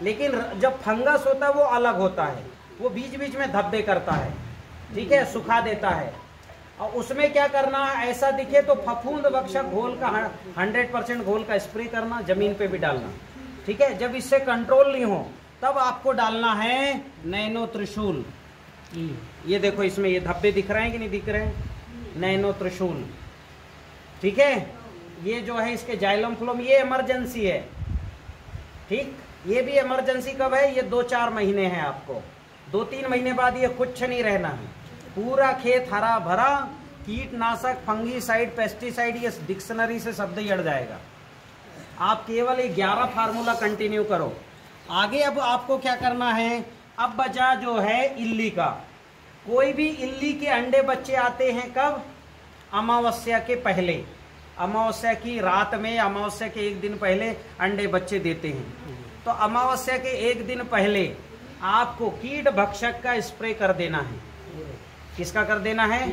A: लेकिन जब फंगस होता है वो अलग होता है, वो बीच बीच में धब्बे करता है। ठीक है, सुखा देता है। और उसमें क्या करना है? ऐसा दिखे तो फफूंद भक्षक घोल का 100% घोल का स्प्रे करना, जमीन पे भी डालना। ठीक है, जब इससे कंट्रोल नहीं हो तब आपको डालना है नैनो त्रिशूल। ये देखो, इसमें ये धब्बे दिख रहे हैं कि नहीं दिख रहे हैं? नैनो त्रिशूल। ठीक है, ये जो है इसके जाइलम फ्लोम, ये इमरजेंसी है। ठीक, ये भी इमरजेंसी कब है? ये 2-4 महीने हैं आपको। 2-3 महीने बाद ये कुछ नहीं रहना है, पूरा खेत हरा भरा। कीटनाशक, फंगीसाइड, पेस्टिसाइड, ये डिक्शनरी से शब्द ही अड़ जाएगा। आप केवल ये 11 फार्मूला कंटिन्यू करो। आगे अब आपको क्या करना है? अब बचा जो है इल्ली का। कोई भी इल्ली के अंडे बच्चे आते हैं कब? अमावस्या के पहले, अमावस्या की रात में, अमावस्या के 1 दिन पहले अंडे बच्चे देते हैं। तो अमावस्या के 1 दिन पहले आपको कीट भक्षक का स्प्रे कर देना है। किसका कर देना है?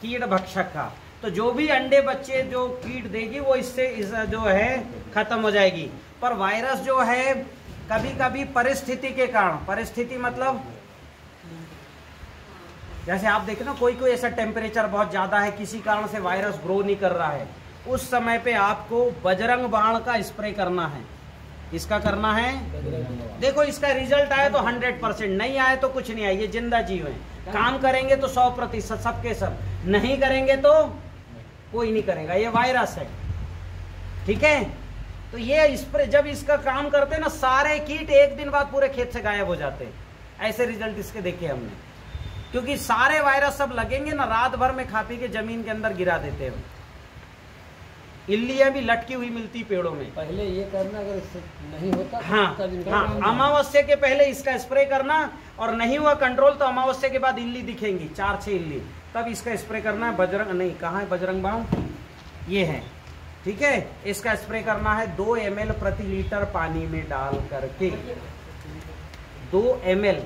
A: कीट भक्षक का। तो जो भी अंडे बच्चे जो कीट देगी वो इससे जो है खत्म हो जाएगी। पर वायरस जो है कभी कभी परिस्थिति के कारण, परिस्थिति मतलब जैसे आप देखें ना, कोई ऐसा टेम्परेचर बहुत ज्यादा है, किसी कारण से वायरस ग्रो नहीं कर रहा है, उस समय पे आपको बजरंग बाण का स्प्रे करना है। इसका करना है। देखो, इसका रिजल्ट आए तो 100%, नहीं आए तो कुछ नहीं आए। ये जिंदा जीव है, काम करेंगे तो 100% सबके सब, नहीं करेंगे तो कोई नहीं करेगा। ये वायरस है। ठीक है, तो ये स्प्रे जब इसका काम करते हैं ना, सारे कीट 1 दिन बाद पूरे खेत से गायब हो जाते हैं। ऐसे रिजल्ट इसके देखे हमने, क्योंकि सारे वायरस सब लगेंगे ना, रात भर में खा पी के जमीन के अंदर गिरा देते हैं। इल्लियां भी लटकी हुई मिलती पेड़ों में।
B: पहले ये करना, अगर इससे नहीं होता
A: हाँ
B: तब इनका
A: हाँ, अमावस्या के पहले इसका स्प्रे करना, और नहीं हुआ कंट्रोल तो अमावस्या के बाद इल्ली दिखेंगी 4-6 इल्ली, तब इसका स्प्रे करना है। बजरंग नहीं, कहाँ है बजरंग बाण, ये है, ठीक है। इसका स्प्रे करना है 2 ml प्रति लीटर पानी में डाल करके, 2 ml,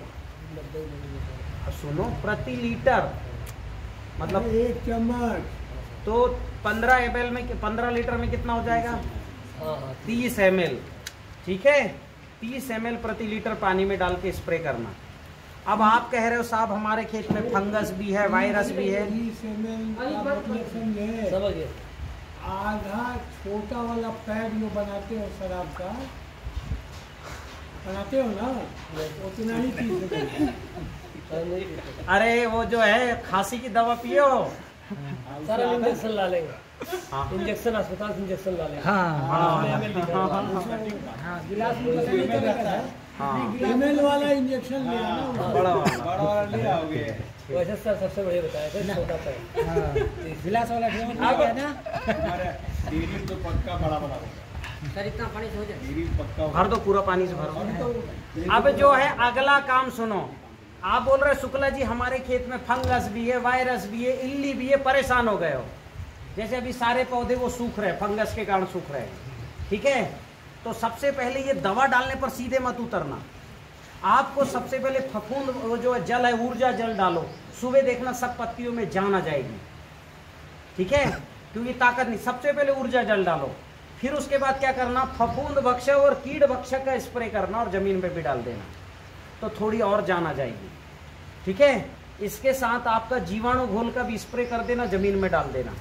A: सुनो, प्रति लीटर मतलब
C: 1 चम्मच,
A: तो 15 ml में, 15 लीटर में कितना हो जाएगा,
B: हाँ
A: 30 ml, ठीक है। 30 ml प्रति लीटर पानी में डाल के स्प्रे करना। अब आप कह रहे हो साहब हमारे खेत में फंगस भी है, वायरस भी है।
C: 30 ml का मतलब समझे,
B: समझ गए।
C: आधा छोटा वाला पैक जो बनाते हो शराब का, बनाते हो ना, उतना ही चीज।
A: अरे वो जो है खांसी की दवा पियो।
B: सारा इंजेक्शन ला लेंगे,
A: हाँ
B: इंजेक्शन अस्पताल से इंजेक्शन ला लेंगे।
F: गिलास में पता नहीं चलेगा।
A: हाँ,
C: एमएल वाला इंजेक्शन ले आना,
A: बड़ा वाला।
B: वैसे सर सबसे बढ़िया बताया था, छोटा पैक।
F: गिलास वाला ड्रम में क्या ना
B: सर इतना पानी से हो जाए,
A: भर दो, पूरा पानी से भरो। अब जो है अगला काम सुनो। आप बोल रहे शुक्ला जी हमारे खेत में फंगस भी है, वायरस भी है, इल्ली भी है, परेशान हो गए हो। जैसे अभी सारे पौधे वो सूख रहे हैं, फंगस के कारण सूख रहे हैं, ठीक है। तो सबसे पहले ये दवा डालने पर सीधे मत उतरना। आपको सबसे पहले फफूंद वो जो जल है, ऊर्जा जल डालो। सुबह देखना सब पत्तियों में जान आ जाएगी, ठीक है, क्योंकि ताकत नहीं। सबसे पहले ऊर्जा जल डालो, फिर उसके बाद क्या करना, फफूंद भक्षक और कीट भक्षक का स्प्रे करना और जमीन पे भी डाल देना, तो थोड़ी और जान आ जाएगी, ठीक है। इसके साथ आपका जीवाणु घोल का भी स्प्रे कर देना, जमीन में डाल देना।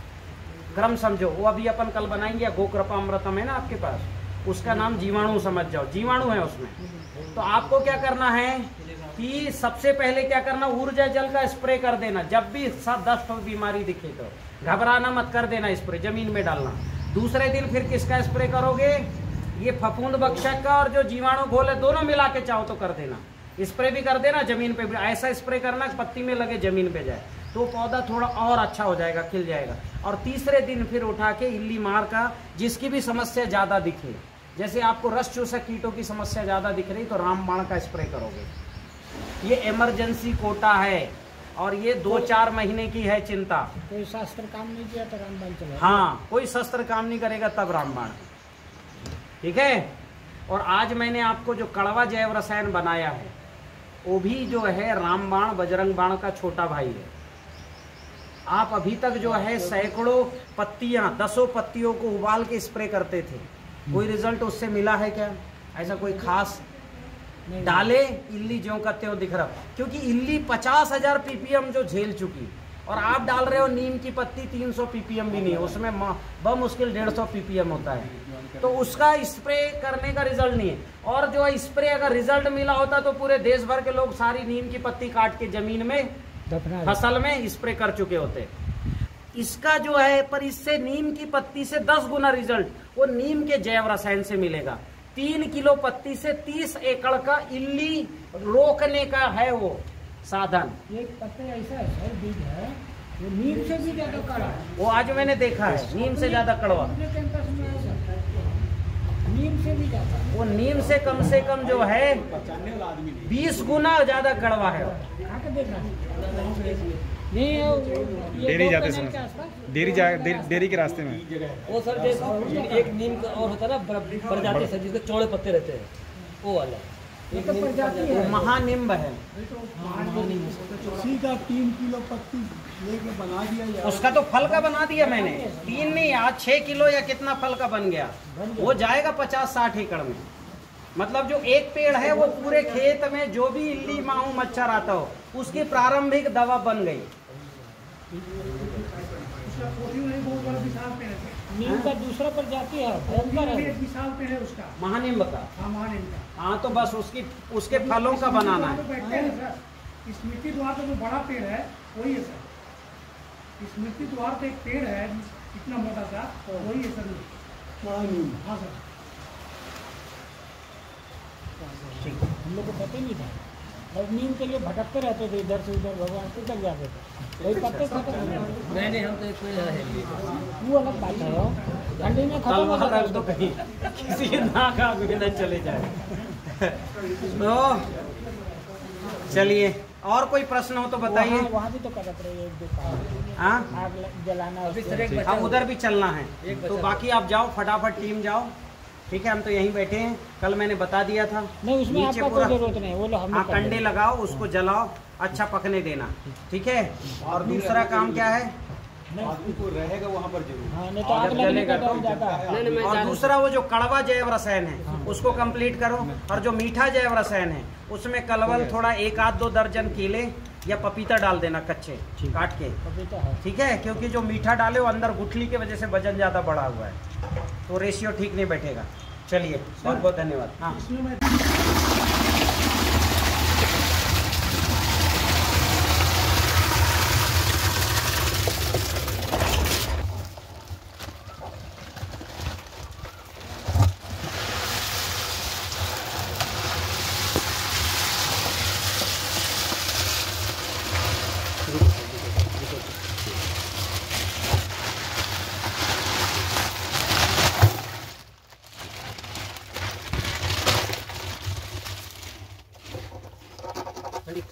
A: क्रम समझो, वो अभी अपन कल बनाएंगे, गोकृपा अमृतम है ना आपके पास, उसका नाम जीवाणु समझ जाओ, जीवाणु है उसमें। तो आपको क्या करना है कि सबसे पहले क्या करना, ऊर्जा जल का स्प्रे कर देना। जब भी 10 बीमारी दिखे तो घबराना मत, कर देना स्प्रे, जमीन में डालना। दूसरे दिन फिर किसका स्प्रे करोगे, ये फफूंद भक्षक का और जो जीवाणु घोल है, दोनों मिला के चाहो तो कर देना। स्प्रे भी कर देना, जमीन पे भी ऐसा स्प्रे करना कि पत्ती में लगे, जमीन पे जाए, तो पौधा थोड़ा और अच्छा हो जाएगा, खिल जाएगा। और तीसरे दिन फिर उठा के इल्ली मार का, जिसकी भी समस्या ज्यादा दिखे, जैसे आपको रस चूसक कीटों की समस्या ज्यादा दिख रही, तो रामबाण का स्प्रे करोगे। ये इमरजेंसी कोटा है और ये 2-4 महीने की है चिंता।
F: कोई शास्त्र काम नहीं किया तो रामबाण चला।
A: हाँ, कोई शस्त्र काम नहीं करेगा तब रामबाण, ठीक है। और आज मैंने आपको जो कड़वा जैव रसायन बनाया है, वो भी जो है रामबाण बजरंग बाण का छोटा भाई है। आप अभी तक जो है सैकड़ों पत्तियां, 10 पत्तियों को उबाल के स्प्रे करते थे, कोई रिजल्ट उससे मिला है क्या? ऐसा कोई खास डाले इल्ली ज्यों का त्यों दिख रहा, क्योंकि इल्ली 50,000 ppm जो झेल चुकी, और आप डाल रहे हो नीम की पत्ती 300 ppm भी नहीं, उसमें बमुश्किल 150 ppm होता है, तो उसका स्प्रे करने का रिजल्ट नहीं है। और जो स्प्रे अगर रिजल्ट मिला होता तो पूरे देश भर के लोग सारी नीम की पत्ती काट के जमीन में, फसल में स्प्रे कर चुके होते। इसका जो है, पर इससे नीम की पत्ती से 10 गुना रिजल्ट वो नीम के जैव रसायन से मिलेगा। 3 किलो पत्ती से 30 एकड़ का इल्ली रोकने का है वो साधन।
F: एक पत्ते ऐसा है सर, बीज है वो नीम से भी ज्यादा कड़ा है।
A: वो आज मैंने देखा है, नीम से ज्यादा कड़वा।
F: अपने कैंपस में है सर, नीम से भी ज्यादा।
A: वो नीम से कम जो है 20 गुना ज्यादा कड़वा है।
F: खा के देखना नहीं, ये
E: डेयरी
F: 2
E: जाते
F: कैनाल
E: समय।
F: के आसपास।
E: डेयरी के रास्ते में
B: वो सर देखो, एक नीम का और होता है ना प्रजाति से, जिसके चौड़े पत्ते रहते हैं, वो वाला
F: ये तो प्रजाति
A: वो
F: है।
A: महानिम्ब है,
C: सीधा 3 किलो पत्ती लेके बना दिया जाए।
A: उसका तो फल का बना दिया मैंने। 3 नहीं, आज 6 किलो या कितना फल का बन गया, वो जाएगा 50-60 एकड़ में। मतलब जो एक पेड़ है वो पूरे खेत में जो भी इल्ली माहू मच्छर आता हो, उसकी प्रारंभिक दवा बन गई।
F: नीम का दूसरा प्रजाति है, भयंकर है।
C: विशाल पेड़ है उसका,
A: महानिम्ब का,
C: हमारे
A: हाँ, तो बस उसके फलों का बनाना है।
C: स्मृति द्वार का जो बड़ा पेड़ है वही है सर। स्मृति द्वार का एक पेड़ है इतना मोटा सा, वही है सर, बड़ा नीम। हाँ सर,
F: हम लोग को पता ही नहीं था, और नीम के लिए भटकते रहते थे इधर से उधर, भगवान से चल जाते थे, वही पत्ते खत्म हो गए।
B: नहीं हम तो एक पेड़ है,
F: वो अलग बात है। ठंडी में खत्म हो
A: तलवार
F: जाता
A: रख दो कहीं, किसी के नाक आग में न चले जाए। तो चलिए, और कोई प्रश्न हो तो बताइए।
F: वहाँ भी तो करत रही है, एक दो काम
A: हाँ,
F: आग जलाना उसको।
A: हाँ, उधर भी चलना है। तो बाकी आप जाओ फटाफट, टीम जाओ, ठीक है। हम तो यहीं बैठे हैं, कल मैंने बता दिया था।
F: नहीं, उसमें
A: नीचे
F: आपका कोई
A: पूरा-
F: जरूरत नहीं, वो लो हम
A: हाँ,
F: लोग कर
A: कंडे
F: लेंगे।
A: लगाओ, उसको जलाओ, अच्छा पकने देना, ठीक है। और दूसरा काम क्या है,
D: आदमी को रहेगा वहाँ पर जरूर।
F: हाँ, नहीं तो आग लगने का डर ज्यादा है।
A: और दूसरा वो जो कड़वा जैव रसायन है उसको कंप्लीट करो। और जो मीठा जैव रसायन है उसमें कलवल थोड़ा 1-2 दर्जन केले या पपीता डाल देना कच्चे काट के,
F: पपीता है।
A: ठीक है। क्योंकि जो मीठा डाले वो अंदर गुठली की वजह से वजन ज़्यादा बढ़ा हुआ है, तो रेशियो ठीक नहीं बैठेगा। चलिए, बहुत बहुत धन्यवाद। हाँ,
C: इसमें मैं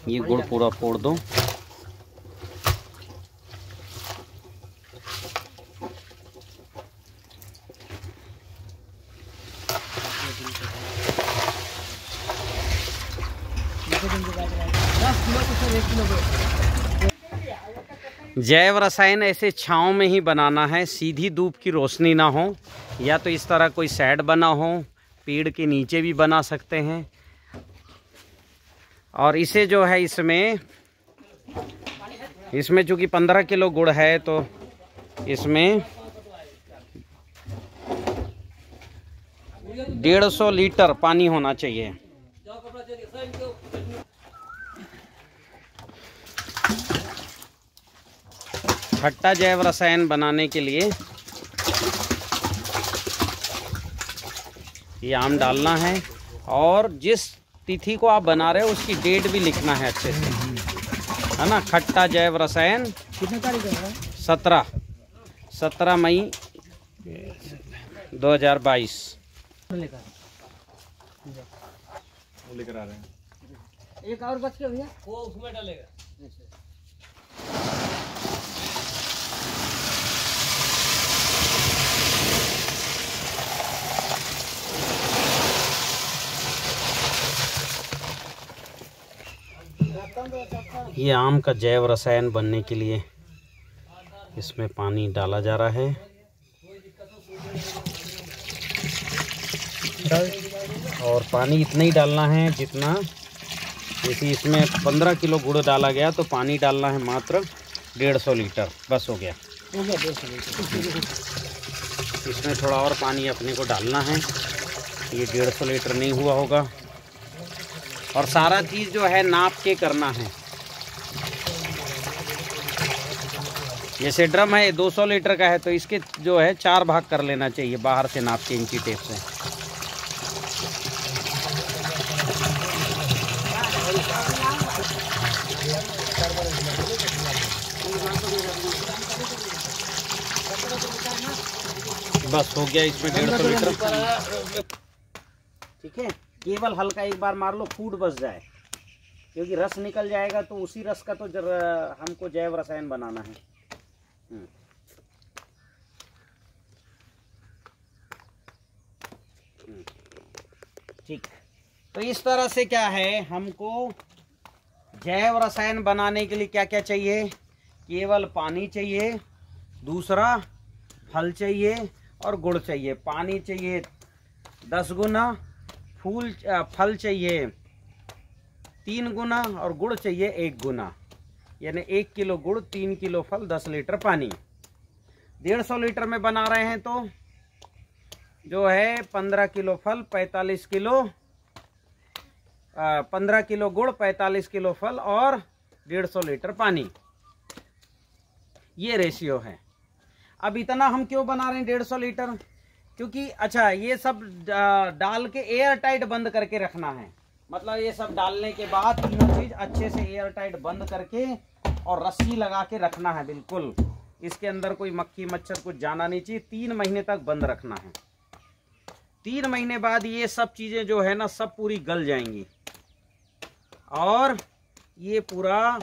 A: ये गुड़ पूरा फोड़ दो। जैव रसायन ऐसे छांव में ही बनाना है, सीधी धूप की रोशनी ना हो, या तो इस तरह कोई शेड बना हो, पेड़ के नीचे भी बना सकते हैं। और इसे जो है इसमें चूँकि 15 किलो गुड़ है तो इसमें 150 लीटर पानी होना चाहिए। खट्टा जैव रसायन बनाने के लिए ये आम डालना है, और जिस तिथि को आप बना रहे हो उसकी डेट भी लिखना है अच्छे से, है ना। खट्टा जैव रसायन
F: कितने तारीख है?
A: 17 मई 2022।
E: लेकर आ रहे हैं।
F: एक और बच के भैया
B: वो उसमें डालेगा।
A: ये आम का जैव रसायन बनने के लिए इसमें पानी डाला जा रहा है, और पानी इतना ही डालना है जितना, जैसे इसमें 15 किलो गुड़ डाला गया तो पानी डालना है मात्र 150 लीटर, बस हो गया। इसमें थोड़ा और पानी अपने को डालना है, ये 150 लीटर नहीं हुआ होगा। और सारा चीज़ जो है नाप के करना है। जैसे ड्रम है 200 लीटर का है तो इसके जो है 4 भाग कर लेना चाहिए बाहर से नाप के इंची टेप से। बस हो गया इसमें 150 लीटर, ठीक है। केवल हल्का एक बार मार लो, फूट बस जाए, क्योंकि रस निकल जाएगा तो उसी रस का तो हमको जैव रसायन बनाना है। ठीक, तो इस तरह से क्या है, हमको जैव रसायन बनाने के लिए क्या क्या चाहिए, केवल पानी चाहिए, दूसरा फल चाहिए और गुड़ चाहिए। पानी चाहिए 10 गुना, फल चाहिए 3 गुना और गुड़ चाहिए 1 गुना, यानी 1 किलो गुड़ 3 किलो फल 10 लीटर पानी। 150 लीटर में बना रहे हैं तो जो है 15 किलो फल 45 किलो 15 किलो गुड़ 45 किलो फल और 150 लीटर पानी, ये रेशियो है। अब इतना हम क्यों बना रहे हैं 150 लीटर, क्योंकि अच्छा ये सब डाल के एयर टाइट बंद करके रखना है। मतलब ये सब डालने के बाद तीनों चीज अच्छे से एयर टाइट बंद करके और रस्सी लगा के रखना है बिल्कुल, इसके अंदर कोई मक्खी मच्छर कुछ जाना नहीं चाहिए। 3 महीने तक बंद रखना है। 3 महीने बाद ये सब चीज़ें जो है ना सब पूरी गल जाएंगी और ये पूरा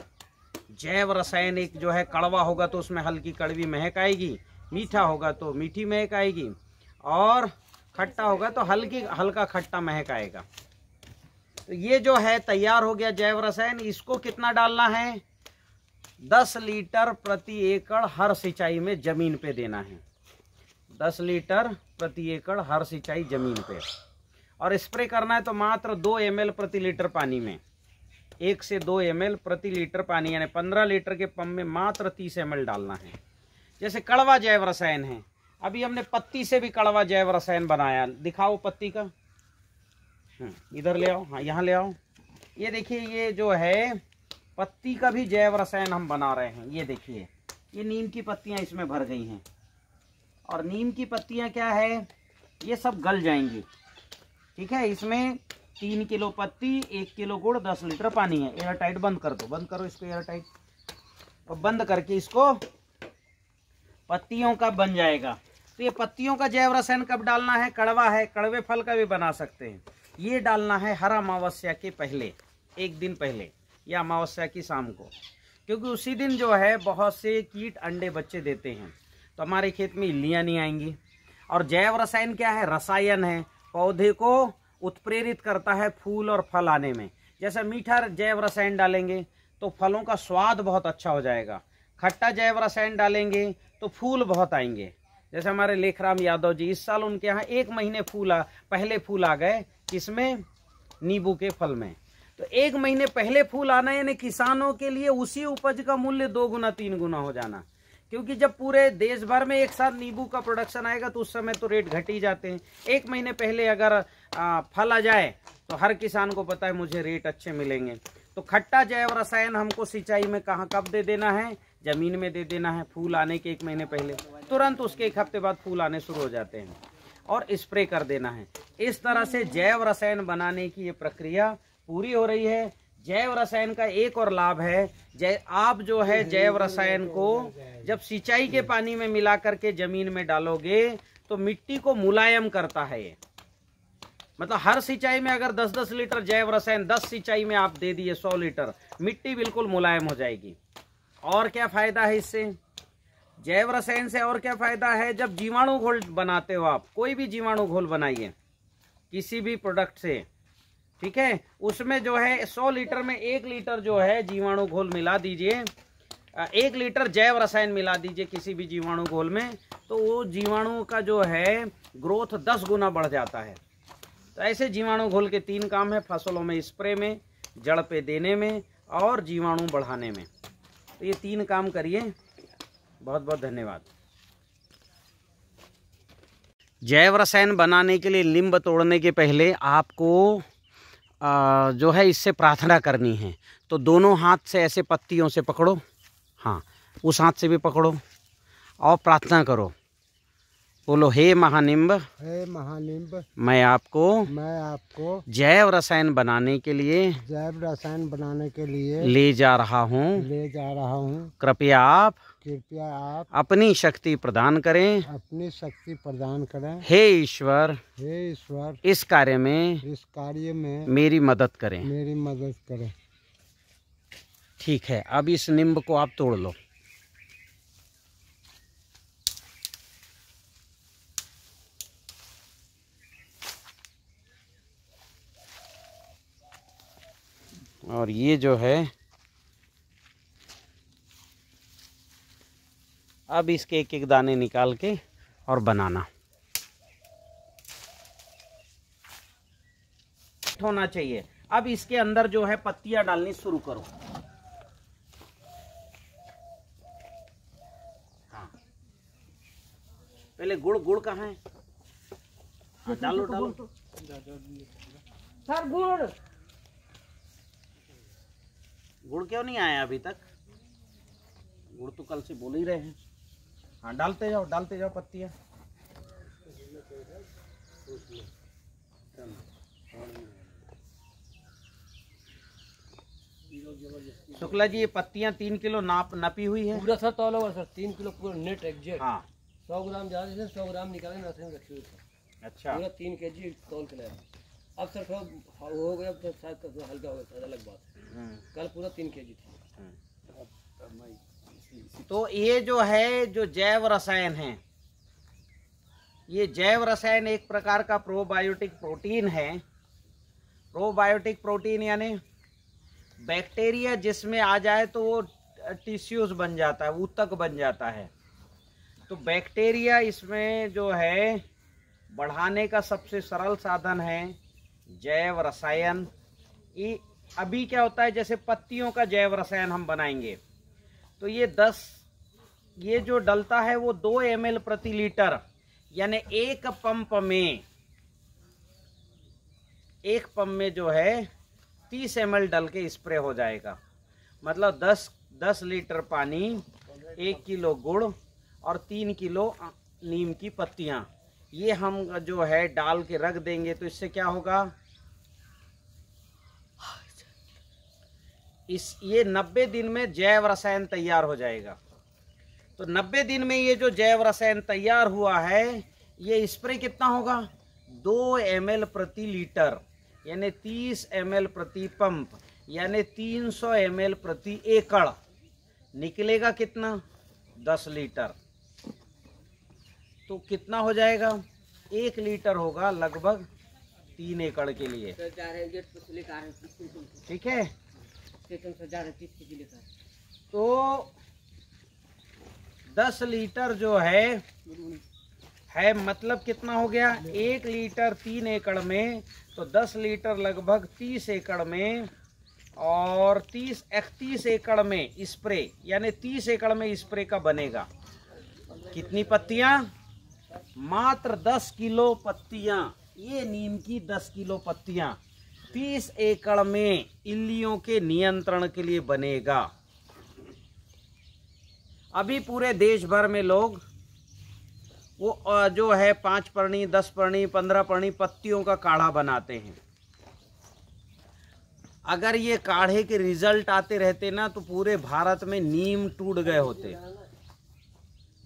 A: जैव रासायनिक जो है, कड़वा होगा तो उसमें हल्की कड़वी महक आएगी, मीठा होगा तो मीठी महक आएगी और खट्टा होगा तो हल्का खट्टा महक आएगा। तो ये जो है तैयार हो गया जैव रसायन। इसको कितना डालना है? 10 लीटर प्रति एकड़ हर सिंचाई में जमीन पे देना है। 10 लीटर प्रति एकड़ हर सिंचाई जमीन पे। और स्प्रे करना है तो मात्र 2 ml प्रति लीटर पानी में, 1 से 2 ml प्रति लीटर पानी, यानी 15 लीटर के पंप में मात्र 30 ml डालना है। जैसे कड़वा जैव रसायन है, अभी हमने पत्ती से भी कड़वा जैव रसायन बनाया। दिखाओ पत्ती का, इधर ले आओ, हाँ यहाँ ले आओ। ये देखिए, ये जो है पत्ती का भी जैव रसायन हम बना रहे हैं। ये देखिए, ये नीम की पत्तियां इसमें भर गई हैं और नीम की पत्तियां क्या है, ये सब गल जाएंगी। ठीक है, इसमें 3 किलो पत्ती, 1 किलो गुड़, 10 लीटर पानी है। एयर टाइट बंद कर दो, बंद करो इसको एयर टाइट। और बंद करके इसको पत्तियों का बन जाएगा। तो ये पत्तियों का जैव रसायन कब डालना है? कड़वा है, कड़वे फल का भी बना सकते हैं। ये डालना है हर अमावस्या के पहले, 1 दिन पहले या अमावस्या की शाम को, क्योंकि उसी दिन जो है बहुत से कीट अंडे बच्चे देते हैं, तो हमारे खेत में इल्लियाँ नहीं आएंगी। और जैव रसायन क्या है? रसायन है, पौधे को उत्प्रेरित करता है फूल और फल आने में। जैसे मीठा जैव रसायन डालेंगे तो फलों का स्वाद बहुत अच्छा हो जाएगा, खट्टा जैव रसायन डालेंगे तो फूल बहुत आएंगे। जैसे हमारे लेखराम यादव जी, इस साल उनके यहाँ 1 महीने पहले फूल आ गए, किसमें? नींबू के फल में। तो 1 महीने पहले फूल आना यानी किसानों के लिए उसी उपज का मूल्य 2 गुना 3 गुना हो जाना। क्योंकि जब पूरे देश भर में एक साथ नींबू का प्रोडक्शन आएगा तो उस समय तो रेट घट ही जाते हैं। 1 महीने पहले अगर फल आ जाए तो हर किसान को पता है मुझे रेट अच्छे मिलेंगे। तो खट्टा जैव रसायन हमको सिंचाई में कब दे देना है? जमीन में दे देना है। फूल आने के 1 महीने पहले, तुरंत उसके 1 हफ्ते बाद फूल आने शुरू हो जाते हैं, और स्प्रे कर देना है। इस तरह से जैव रसायन बनाने की ये प्रक्रिया पूरी हो रही है। जैव रसायन का एक और लाभ है, आप जो है जैव रसायन को जब सिंचाई के पानी में मिला करके जमीन में डालोगे तो मिट्टी को मुलायम करता है। ये मतलब हर सिंचाई में अगर 10-10 लीटर जैव रसायन 10 सिंचाई में आप दे दिए 100 लीटर, मिट्टी बिल्कुल मुलायम हो जाएगी। और क्या फायदा है इससे? जैव रसायन से और क्या फायदा है? जब जीवाणु घोल बनाते हो आप, कोई भी जीवाणु घोल बनाइए किसी भी प्रोडक्ट से, ठीक है, उसमें जो है 100 लीटर में 1 लीटर जो है जीवाणु घोल मिला दीजिए, 1 लीटर जैव रसायन मिला दीजिए किसी भी जीवाणु घोल में, तो वो जीवाणु का जो है ग्रोथ 10 गुना बढ़ जाता है। तो ऐसे जीवाणु घोल के 3 काम है, फसलों में स्प्रे में, जड़ पे देने में और जीवाणु बढ़ाने में। तो ये 3 काम करिए। बहुत बहुत धन्यवाद। जैव रसायन बनाने के लिए निम्ब तोड़ने के पहले आपको जो है इससे प्रार्थना करनी है। तो दोनों हाथ से ऐसे पत्तियों से पकड़ो, हाँ उस हाथ से भी पकड़ो और प्रार्थना करो। बोलो, हे महानिम्ब,
H: हे महानिम्ब,
A: मैं आपको जैव रसायन बनाने के लिए ले जा रहा हूँ। कृपया आप अपनी शक्ति प्रदान करें। हे ईश्वर, इस कार्य में मेरी मदद करें। ठीक है, अब इस निम्ब को आप तोड़ लो। और ये जो है, अब इसके एक एक दाने निकाल के और बनाना होना चाहिए। अब इसके अंदर जो है पत्तियां डालनी शुरू करो। हाँ, पहले गुड़ कहाँ है? हाँ, डालो
B: सर।
A: गुड़ क्यों नहीं आया अभी तक? गुड़ तो कल से बोल ही रहे हैं। हाँ, डालते जाओ पत्तियां। शुक्ला जी, ये पत्तियां 3 किलो नपी हुई है?
B: पूरा सर तौला हुआ सर, 3 किलो पूरा नेट एग्जैक्ट।
A: हाँ।
B: 100 ग्राम ज्यादा से 100 ग्राम निकाले नर्सरी में रखी हुई सर।
A: अच्छा।
B: पूरा 3 kg तौल के लाया। अब सर थोड़ा हो गया, अब तो शायद तो हल्का हो गया, अलग बात है। कल पूरा 3 kg थी।
A: तो ये जो है, जो जैव रसायन है, ये जैव रसायन एक प्रकार का प्रोबायोटिक प्रोटीन है। प्रोबायोटिक प्रोटीन यानी बैक्टीरिया जिसमें आ जाए तो वो टिश्यूज बन जाता है, ऊतक बन जाता है। तो बैक्टीरिया इसमें जो है बढ़ाने का सबसे सरल साधन है जैव रसायन। ये अभी क्या होता है, जैसे पत्तियों का जैव रसायन हम बनाएंगे तो ये जो डलता है वो 2 ml प्रति लीटर, यानी एक पंप में जो है 30 ml डल के स्प्रे हो जाएगा। मतलब 10 लीटर पानी, 1 किलो गुड़ और 3 किलो नीम की पत्तियां, ये हम जो है डाल के रख देंगे। तो इससे क्या होगा, ये 90 दिन में जैव रसायन तैयार हो जाएगा। तो 90 दिन में ये जो जैव रसायन तैयार हुआ है, ये स्प्रे कितना होगा, 2 ml प्रति लीटर, यानी 30 ml प्रति पंप, यानी 300 ml प्रति एकड़। निकलेगा कितना, 10 लीटर। तो कितना हो जाएगा, 1 लीटर होगा लगभग 3 एकड़ के लिए। ठीक है। तो 10 लीटर जो है मतलब कितना हो गया, 1 लीटर 3 एकड़ में, तो 10 लीटर लगभग 30 एकड़ में, और 31 एकड़ में स्प्रे, यानी 30 एकड़ में स्प्रे का बनेगा। कितनी पत्तियां, मात्र 10 किलो पत्तियां, ये नीम की 10 किलो पत्तियां 30 एकड़ में इल्लियों के नियंत्रण के लिए बनेगा। अभी पूरे देश भर में लोग वो जो है 5 पर्णी, 10 पर्णी, 15 पर्णी पत्तियों का काढ़ा बनाते हैं। अगर ये काढ़े के रिजल्ट आते रहते ना, तो पूरे भारत में नीम टूट गए होते,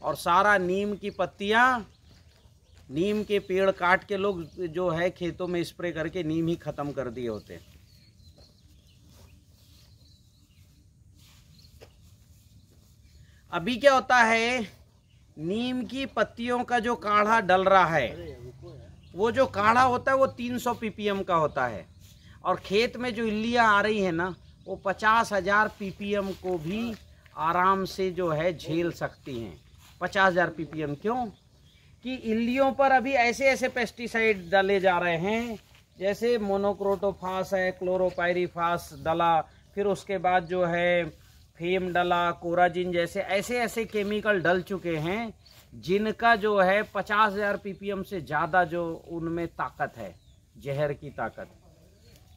A: और सारा नीम की पत्तियां, नीम के पेड़ काट के लोग जो है खेतों में स्प्रे करके नीम ही खत्म कर दिए होते। अभी क्या होता है, नीम की पत्तियों का जो काढ़ा डल रहा है, वो जो काढ़ा होता है वो 300 ppm का होता है, और खेत में जो इल्लियां आ रही है ना, वो 50,000 ppm को भी आराम से जो है झेल सकती हैं। 50,000 ppm क्यों, कि इल्लियों पर अभी ऐसे ऐसे पेस्टिसाइड डाले जा रहे हैं, जैसे मोनोक्रोटोफास है, क्लोरोपायरीफास डला, फिर उसके बाद जो है फेम डला, कोराजिन, जैसे ऐसे ऐसे केमिकल डल चुके हैं जिनका जो है 50,000 ppm से ज़्यादा जो उनमें ताकत है, जहर की ताकत।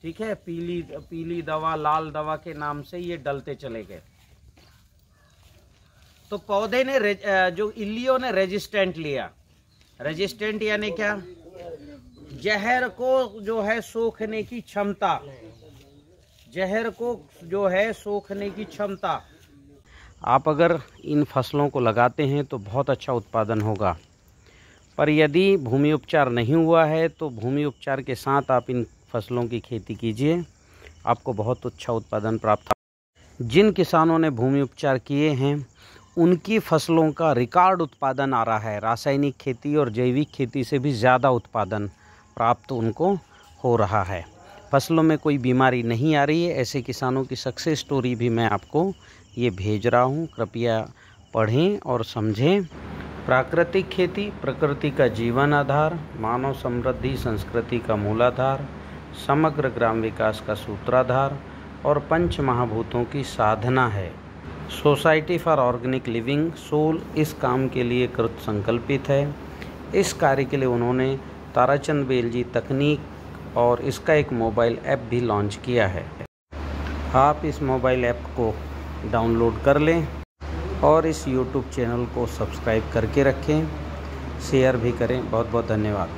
A: ठीक है, पीली दवा, लाल दवा के नाम से ये डलते चले गए। तो पौधे ने जो इल्लियों ने रेजिस्टेंट लिया। रेजिस्टेंट यानी क्या, जहर को जो है सोखने की क्षमता, जहर को जो है सोखने की क्षमता। आप अगर इन फसलों को लगाते हैं तो बहुत अच्छा उत्पादन होगा, पर यदि भूमि उपचार नहीं हुआ है तो भूमि उपचार के साथ आप इन फसलों की खेती कीजिए, आपको बहुत अच्छा उत्पादन प्राप्त। जिन किसानों ने भूमि उपचार किए हैं उनकी फसलों का रिकॉर्ड उत्पादन आ रहा है। रासायनिक खेती और जैविक खेती से भी ज़्यादा उत्पादन प्राप्त उनको हो रहा है। फसलों में कोई बीमारी नहीं आ रही है। ऐसे किसानों की सक्सेस स्टोरी भी मैं आपको ये भेज रहा हूँ, कृपया पढ़ें और समझें। प्राकृतिक खेती प्रकृति का जीवन आधार, मानव समृद्धि संस्कृति का मूलाधार, समग्र ग्राम विकास का सूत्राधार और पंच महाभूतों की साधना है। Society for organic living soul इस काम के लिए कृत संकल्पित है। इस कार्य के लिए उन्होंने ताराचंद बेलजी तकनीक और इसका एक मोबाइल ऐप भी लॉन्च किया है। आप इस मोबाइल ऐप को डाउनलोड कर लें और इस YouTube चैनल को सब्सक्राइब करके रखें, शेयर भी करें। बहुत बहुत धन्यवाद।